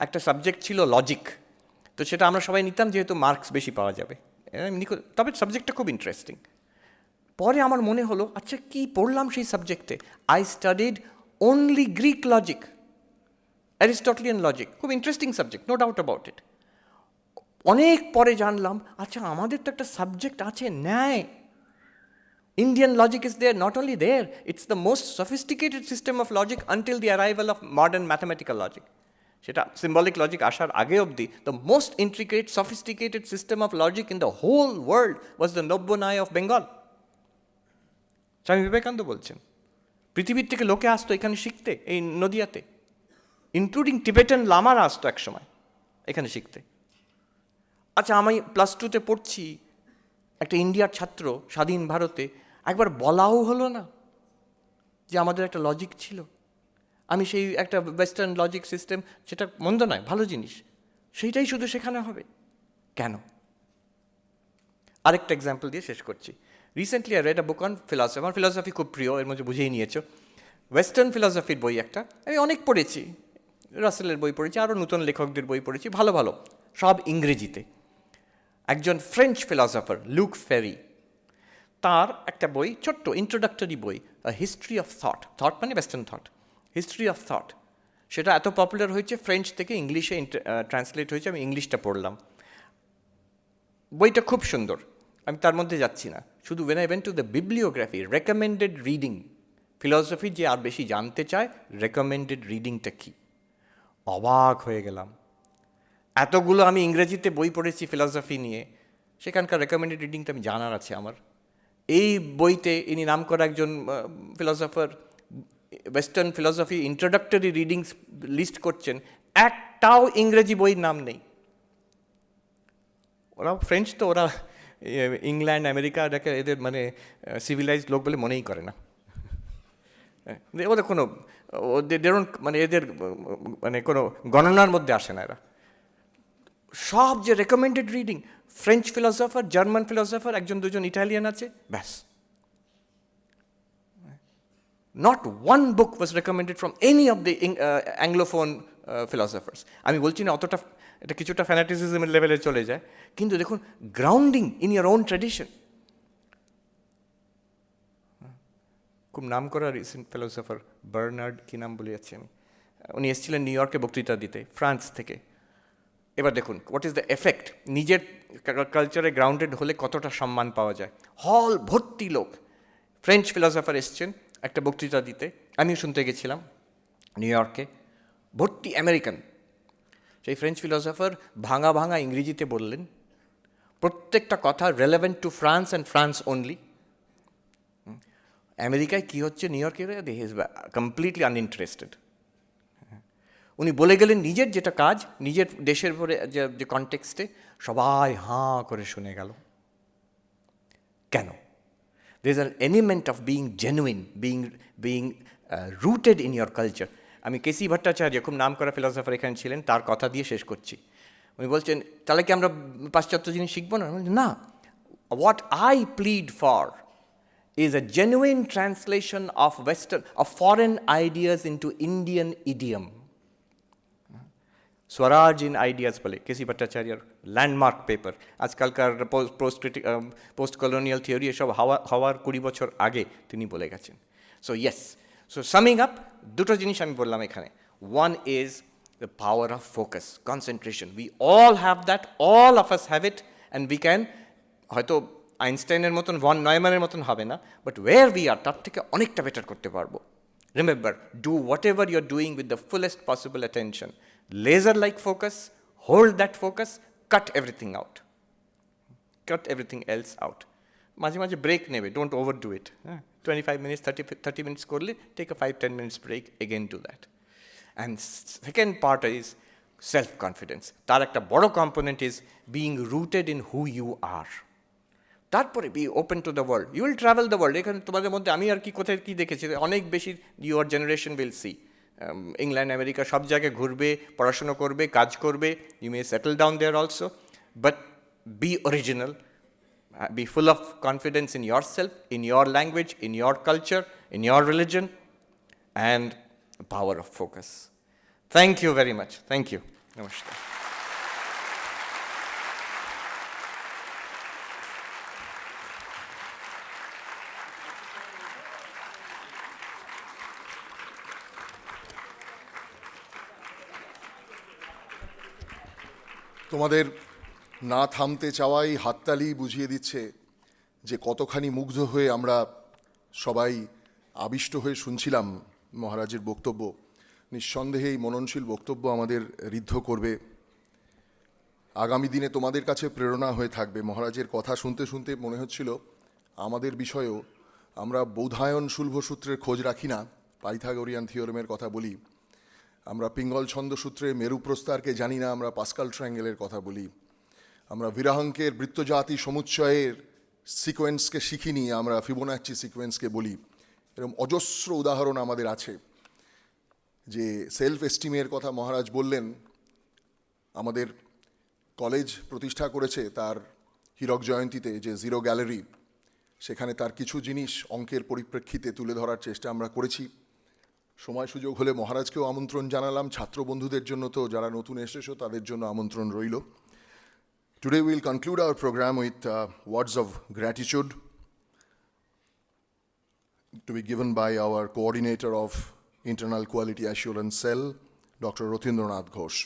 একটা সাবজেক্ট ছিল লজিক। তো সেটা আমরা সবাই নিতাম যেহেতু মার্কস বেশি পাওয়া যাবে, তবে সাবজেক্টটা খুব ইন্টারেস্টিং। পরে আমার মনে হলো, আচ্ছা কী পড়লাম সেই সাবজেক্টে? I studied only Greek logic, Aristotelian logic. খুব interesting subject, no doubt about it. অনেক পরে জানলাম, আচ্ছা আমাদের তো একটা সাবজেক্ট আছে ন্যায়। Indian logic is there, not only there, it's the most sophisticated system of logic until the arrival of modern mathematical logic. সেটা symbolic logic আসার আগে অবধি the most intricate, sophisticated system of logic in the whole world was the Nobbonai of Bengal. Swami Vivekananda বলছেন, পৃথিবীর থেকে লোকে আসতো এখানে শিখতে, এই নদিয়াতে, ইনক্লুডিং টিবেটান লামারা আসতো একসময় এখানে শিখতে। আচ্ছা আমি +2-তে পড়ছি, একটা ইন্ডিয়ার ছাত্র, স্বাধীন ভারতে, একবার বলাও হলো না যে আমাদের একটা লজিক ছিল। আমি সেই একটা ওয়েস্টার্ন লজিক সিস্টেম, সেটা মন্দ নয়, ভালো জিনিস, সেইটাই শুধু শেখানো হবে কেন? আরেকটা এক্সাম্পল দিয়ে শেষ করছি। Recently I red a book on philosophy. আমার ফিলসফি খুব প্রিয়, এর মধ্যে বুঝেই নিয়েছো। ওয়েস্টার্ন ফিলসফির বই একটা, আমি অনেক পড়েছি, রাসেলের বই পড়েছি, আরও নতুন লেখকদের বই পড়েছি, ভালো ভালো, সব ইংরেজিতে। একজন ফ্রেঞ্চ ফিলসফার লুক ফেরি, তার একটা বই, ছোট্ট ইন্ট্রোডাক্টরি বই, হিস্ট্রি অফ থট। থট মানে western thought, history of thought. সেটা এত পপুলার হয়েছে, ফ্রেঞ্চ থেকে ইংলিশে ট্রান্সলেট হয়েছে, আমি ইংলিশটা পড়লাম। বইটা খুব সুন্দর, আমি তার মধ্যে যাচ্ছি না। শুধু when I went to the bibliography, recommended reading, philosophy যে আর বেশি জানতে চায়, রেকমেন্ডেড রিডিংটা কী, অবাক হয়ে গেলাম। এতগুলো আমি ইংরেজিতে বই পড়েছি ফিলসফি নিয়ে, সেখানকার রেকমেন্ডেড রিডিংটা আমি জানার আছে আমার। এই বইতে ইনি নাম করা একজন philosopher western philosophy introductory readings list করছেন, একটাও ইংরেজি বইয়ের নাম নেই। ওরা ফ্রেঞ্চ তো, ওরা ইংল্যান্ড আমেরিকা এটাকে এদের মানে সিভিলাইজড লোক বলে মনেই করে না। ওদের কোনো মানে এদের মানে কোনো গণনার মধ্যে আসে না এরা। সব যে recommended reading, French philosopher, German philosopher, একজন দুজন ইটালিয়ান আছে, ব্যাস। Not one book was recommended from any of the Anglophone philosophers. আমি বলছি না অতটা, এটা কিছুটা ফ্যানাটিসিজমের লেভেলে চলে যায়, কিন্তু দেখুন grounding in your own tradition. খুব নাম করা রিসেন্ট ফিলসফার বার্নার্ড, কী নাম বলে যাচ্ছি আমি, উনি এসেছিলেন নিউ ইয়র্কে বক্তৃতা দিতে, ফ্রান্স থেকে। এবার দেখুন হোয়াট ইজ দ্য এফেক্ট, নিজের কালচারে গ্রাউন্ডেড হলে কতটা সম্মান পাওয়া যায়। হল ভর্তি লোক, ফ্রেঞ্চ ফিলসফার এসছেন একটা বক্তৃতা দিতে, আমিও শুনতে গেছিলাম নিউ ইয়র্কে, ভর্তি আমেরিকান। সেই ফ্রেঞ্চ ফিলসফার ভাঙা ভাঙা ইংরেজিতে বললেন, প্রত্যেকটা কথা relevant two France and France only. আমেরিকায় কী হচ্ছে নিউ ইয়র্কে, দে ইজ কমপ্লিটলি আনইন্টারেস্টেড। উনি বলে গেলেন নিজের যেটা কাজ, নিজের দেশের পরে যে কনটেক্সটে, সবাই হাঁ করে শুনে গেল। কেন? There is an element of being genuine, being rooted in your culture. আমি কেসি ভট্টাচার্য, খুব নাম করা ফিলসফার এখানে ছিলেন, তার কথা দিয়ে শেষ করছি। উনি বলছেন, তাহলে কি আমরা পাশ্চাত্য জিনিস শিখবো না? না, what I plead for is a genuine translation of foreign ideas into Indian idiom. Swaraj in Ideas বলে কেসি ভট্টাচার্যর ল্যান্ডমার্ক পেপার। আজকালকার পোস্ট কলোনিয়াল থিওরি এসব হওয়ার 20 বছর আগে তিনি বলে গেছেন। So yes, so summing up, দুটো জিনিস আমি বললাম এখানে। One is the power of focus, concentration. We all have that, all of us have it, and we can, হয়তো আইনস্টাইনের মতন, ভন নয়ম্যানের মতন হবে না, বাট ওয়ের উই আর তার থেকে অনেকটা বেটার করতে পারবো। Remember, do whatever you are doing with the fullest possible attention, laser-like focus, hold that focus, cut everything out, cut everything else out. মাঝে মাঝে ব্রেক নেবে, ডোন্ট ওভারডু ইট, হ্যাঁ, 25 minutes 30 minutes করলে take a 5-10 minutes break, again do that. And second part is self confidence. তার একটা বড় component is being rooted in who you are. তারপরে be open to the world, you will travel the world. এখানে তোমাদের মধ্যে আমি আর কি কোথায় কী দেখেছি, অনেক বেশি your generation will see England America সব জায়গায় ঘুরবে, পড়াশুনো করবে, কাজ করবে, you may settle down there also, but be original, be full of confidence in yourself, in your language, in your culture, in your religion, and the power of focus. Thank you very much. Thank you. Namaskar. তোমাদের না থামতে চাওয়াই হাততালি বুঝিয়ে দিচ্ছে যে কতখানি মুগ্ধ হয়ে আমরা সবাই আবিষ্ট হয়ে শুনছিলাম মহারাজের বক্তব্য। নিঃসন্দেহে এই মননশীল বক্তব্য আমাদের ঋদ্ধ করবে, আগামী দিনে তোমাদের কাছে প্রেরণা হয়ে থাকবে। মহারাজের কথা শুনতে শুনতে মনে হচ্ছিল আমাদের বিষয়েও আমরা বৌধায়ন শুল্ভসূত্রের খোঁজ রাখি না, পাইথাগোরিয়ান থিওরেমের কথা বলি, আমরা পিঙ্গল ছন্দসূত্রে মেরু প্রস্তারকে জানি না, আমরা পাস্কাল ট্রায়াঙ্গেলের কথা বলি, আমরা বিরাহঙ্কের বৃত্তজাতি সমুচ্চয়ের সিকোয়েন্সকে শিখিনি, আমরা ফিবোনাচ্চি সিকোয়েন্সকে বলি। এরকম অজস্র উদাহরণ আমাদের আছে। যে সেলফ এস্টিমের কথা মহারাজ বললেন, আমাদের কলেজ প্রতিষ্ঠা করেছে তার হীরক জয়ন্তীতে যে জিরো গ্যালারি, সেখানে তার কিছু জিনিস অঙ্কের পরিপ্রেক্ষিতে তুলে ধরার চেষ্টা আমরা করেছি। সময় সুযোগ হলে মহারাজকেও আমন্ত্রণ জানালাম, ছাত্র বন্ধুদের জন্য তো যারা নতুন এসেছো তাদের জন্য আমন্ত্রণ রইল। Today we will conclude our program with words of gratitude to be given by our coordinator of Internal Quality Assurance Cell, Dr. Rotindranath Ghosh.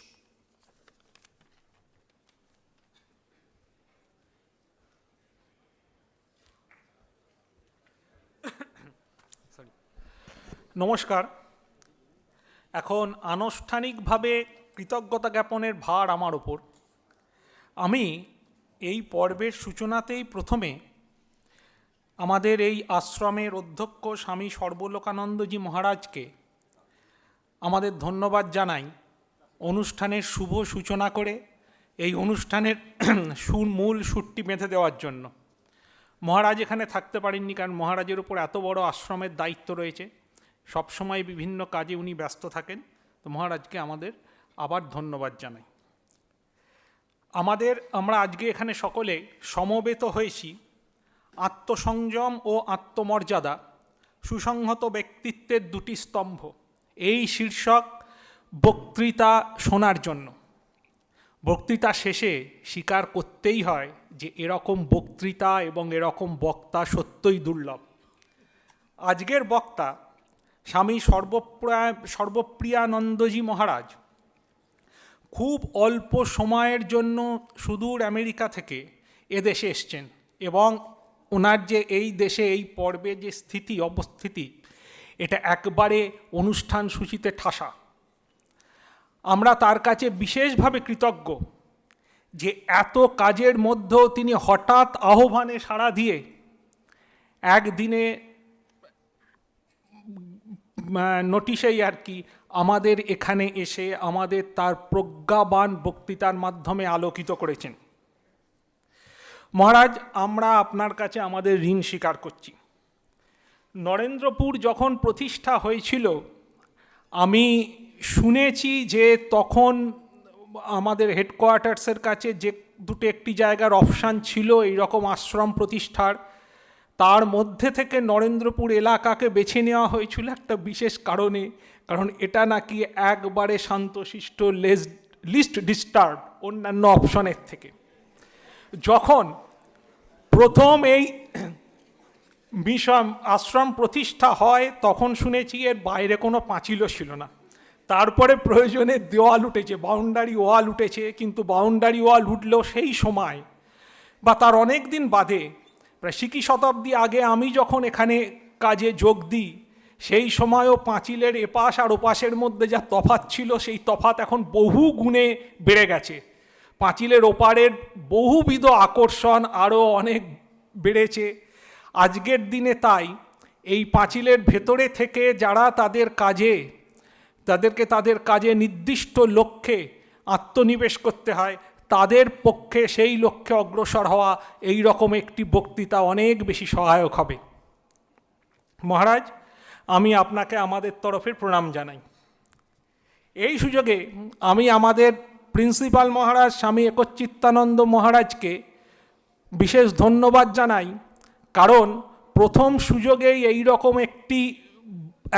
নমস্কার। এখন আনুষ্ঠানিকভাবে কৃতজ্ঞতা জ্ঞাপনের ভার আমার ওপর। আমি এই পর্বের সূচনাতেই প্রথমে আমাদের এই আশ্রমের অধ্যক্ষ স্বামী সর্বলোকানন্দজি মহারাজকে আমাদের ধন্যবাদ জানাই অনুষ্ঠানের শুভ সূচনা করে এই অনুষ্ঠানের মূল সুরটি বেঁধে দেওয়ার জন্য। মহারাজ এখানে থাকতে পারেননি, কারণ মহারাজের উপর এত বড় আশ্রমের দায়িত্ব রয়েছে, সবসময় বিভিন্ন কাজে উনি ব্যস্ত থাকেন। তো মহারাজকে আমাদের আবার ধন্যবাদ জানাই। আমরা আজকে এখানে সকলে সমবেত হয়েছি আত্মসংযম ও আত্মমর্যাদা, সুসংহত ব্যক্তিত্বের দুটি স্তম্ভ, এই শীর্ষক বক্তৃতা শোনার জন্য। বক্তৃতা শেষে স্বীকার করতেই হয় যে এরকম বক্তৃতা এবং এরকম বক্তা সত্যই দুর্লভ। আজকের বক্তা স্বামী সর্বপ্রিয়ানন্দজি মহারাজ খুব অল্প সময়ের জন্য সুদূর আমেরিকা থেকে এদেশে এসছেন, এবং ওনার যে এই দেশে এই পর্বে যে অবস্থিতি, এটা একবারে অনুষ্ঠান সূচিতে ঠাসা। আমরা তার কাছে বিশেষভাবে কৃতজ্ঞ যে এত কাজের মধ্যেও তিনি হঠাৎ আহ্বানে সাড়া দিয়ে একদিনে নোটিশেই আর কি আমাদের এখানে এসে আমাদের তার প্রজ্ঞাবান বক্তৃতার মাধ্যমে আলোকিত করেছেন। মহারাজ, আমরা আপনার কাছে আমাদের ঋণ স্বীকার করছি। নরেন্দ্রপুর যখন প্রতিষ্ঠা হয়েছিল, আমি শুনেছি যে তখন আমাদের হেডকোয়ার্টার্সের কাছে যে একটি জায়গার অপশান ছিল এইরকম আশ্রম প্রতিষ্ঠার, তার মধ্যে থেকে নরেন্দ্রপুর এলাকাকে বেছে নেওয়া হয়েছিল একটা বিশেষ কারণে, কারণ এটা নাকি একবারে শান্তশিষ্ট, লিস্ট ডিস্টার্ব অন্যান্য অপশনের থেকে। যখন প্রথম এই আশ্রম প্রতিষ্ঠা হয় তখন শুনেছি এর বাইরে কোনো পাঁচিলও ছিল না। তারপরে প্রয়োজনে দেওয়াল উঠেছে, বাউন্ডারি ওয়াল উঠেছে, কিন্তু বাউন্ডারি ওয়াল উঠলেও সেই সময় বা তার অনেক দিন বাদে, প্রায় সিকি শতাব্দী আগে আমি যখন এখানে কাজে যোগ দিই, সেই সময়ও পাঁচিলের এপাশ আর ওপাশের মধ্যে যা তফাৎ ছিল, সেই তফাৎ এখন বহু গুণে বেড়ে গেছে। পাঁচিলের ওপারের বহুবিধ আকর্ষণ আরও অনেক বেড়েছে। আজকের দিনে তাই এই পাঁচিলের ভেতরে থেকে যারা তাদেরকে তাদের কাজে নির্দিষ্ট লক্ষ্যে আত্মনিবেশ করতে হয়, তাদের পক্ষে সেই লক্ষ্যে অগ্রসর হওয়া এই রকম একটি বক্তৃতা অনেক বেশি সহায়ক হবে। মহারাজ, আমি আপনাকে আমাদের তরফে প্রণাম জানাই। এই সুযোগে আমি আমাদের প্রিন্সিপাল মহারাজ স্বামী একচ্চিত্তানন্দ মহারাজকে বিশেষ ধন্যবাদ জানাই, কারণ প্রথম সুযোগেই এই রকম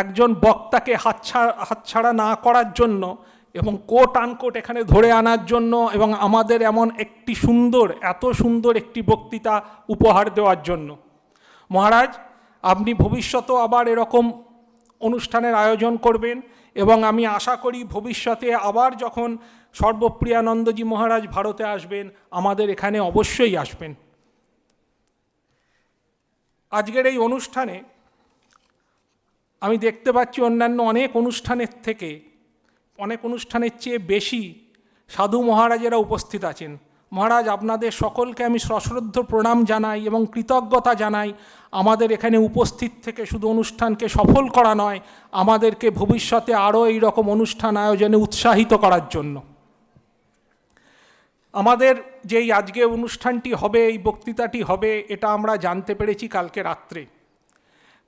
একজন বক্তাকে হাতছাড়া না করার জন্য এবং কোট আনকোট এখানে ধরে আনার জন্য এবং আমাদের এমন এত সুন্দর একটি বক্তৃতা উপহার দেওয়ার জন্য। মহারাজ, আপনি ভবিষ্যতেও আবার এরকম অনুষ্ঠানের আয়োজন করবেন এবং আমি আশা করি ভবিষ্যতে আবার যখন সর্বপ্রিয়ানন্দজি মহারাজ ভারতে আসবেন, আমাদের এখানে অবশ্যই আসবেন। আজকের এই অনুষ্ঠানে আমি দেখতে পাচ্ছি অন্যান্য অনেক অনুষ্ঠানের চেয়ে বেশি সাধু মহারাজেরা উপস্থিত আছেন। মহারাজ, আপনাদের সকলকে আমি সশ্রদ্ধ প্রণাম জানাই এবং কৃতজ্ঞতা জানাই আমাদের এখানে উপস্থিত থেকে শুধু অনুষ্ঠানকে সফল করা নয়, আমাদেরকে ভবিষ্যতে আরও এই রকম অনুষ্ঠান আয়োজনে উৎসাহিত করার জন্য। আমাদের যেই আজকে অনুষ্ঠানটি হবে, এই বক্তৃতাটি হবে, এটা আমরা জানতে পেরেছি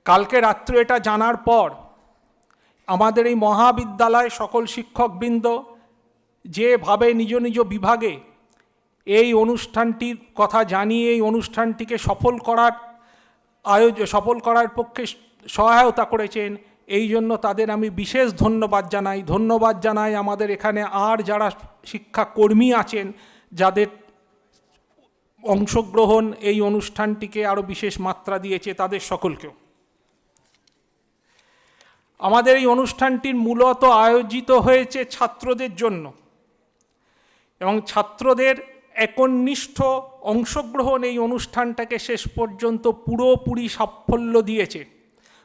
কালকে রাত্রে এটা জানার পর আমাদের এই মহাবিদ্যালয় সকল শিক্ষকবৃন্দ যেভাবে নিজ নিজ বিভাগে এই অনুষ্ঠানটির কথা জানিয়ে এই অনুষ্ঠানটিকে সফল করার পক্ষে সহায়তা করেছেন, এই জন্য তাদের আমি বিশেষ ধন্যবাদ জানাই আমাদের এখানে আর যারা শিক্ষাকর্মী আছেন, যাদের অংশগ্রহণ এই অনুষ্ঠানটিকে আরও বিশেষ মাত্রা দিয়েছে, তাদের সকলকেও। আমাদের এই অনুষ্ঠানটির মূলত আয়োজিত হয়েছে ছাত্রদের জন্য এবং ছাত্রদের একনিষ্ঠ অংশগ্রহণ এই অনুষ্ঠানটাকে শেষ পর্যন্ত পুরোপুরি সাফল্য দিয়েছে,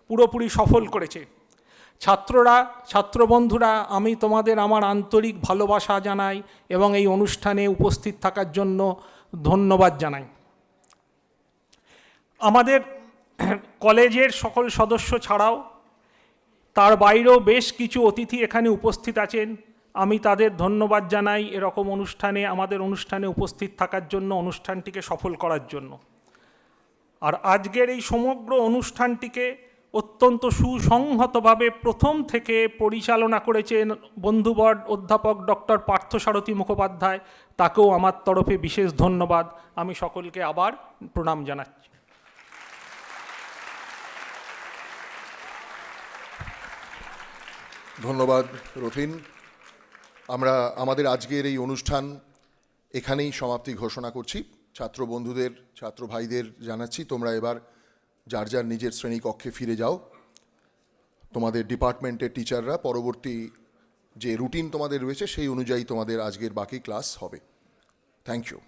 পুরোপুরি সফল করেছে। ছাত্রবন্ধুরা, আমি তোমাদের আমার আন্তরিক ভালোবাসা জানাই এবং এই অনুষ্ঠানে উপস্থিত থাকার জন্য ধন্যবাদ জানাই। আমাদের কলেজের সকল সদস্য ছাড়াও তার বাইরেও বেশ কিছু অতিথি এখানে উপস্থিত আছেন, আমি তাদের ধন্যবাদ জানাই এরকম আমাদের অনুষ্ঠানে উপস্থিত থাকার জন্য, অনুষ্ঠানটিকে সফল করার জন্য। আর আজকের এই সমগ্র অনুষ্ঠানটিকে অত্যন্ত সুসংহতভাবে প্রথম থেকে পরিচালনা করেছেন বন্ধুবর অধ্যাপক ডক্টর পার্থসারথী মুখোপাধ্যায়, তাকেও আমার তরফে বিশেষ ধন্যবাদ। আমি সকলকে আবার প্রণাম জানাচ্ছি। ধন্যবাদ রথিন। আমরা আমাদের আজকের এই অনুষ্ঠান এখানেই সমাপ্তি ঘোষণা করছি। ছাত্র বন্ধুদের, ছাত্র ভাইদের জানাচ্ছি, তোমরা এবার যার যার নিজের শ্রেণীকক্ষে ফিরে যাও। তোমাদের ডিপার্টমেন্টের টিচাররা পরবর্তী যে রুটিন তোমাদের রয়েছে সেই অনুযায়ী তোমাদের আজকের বাকি ক্লাস হবে। Thank you.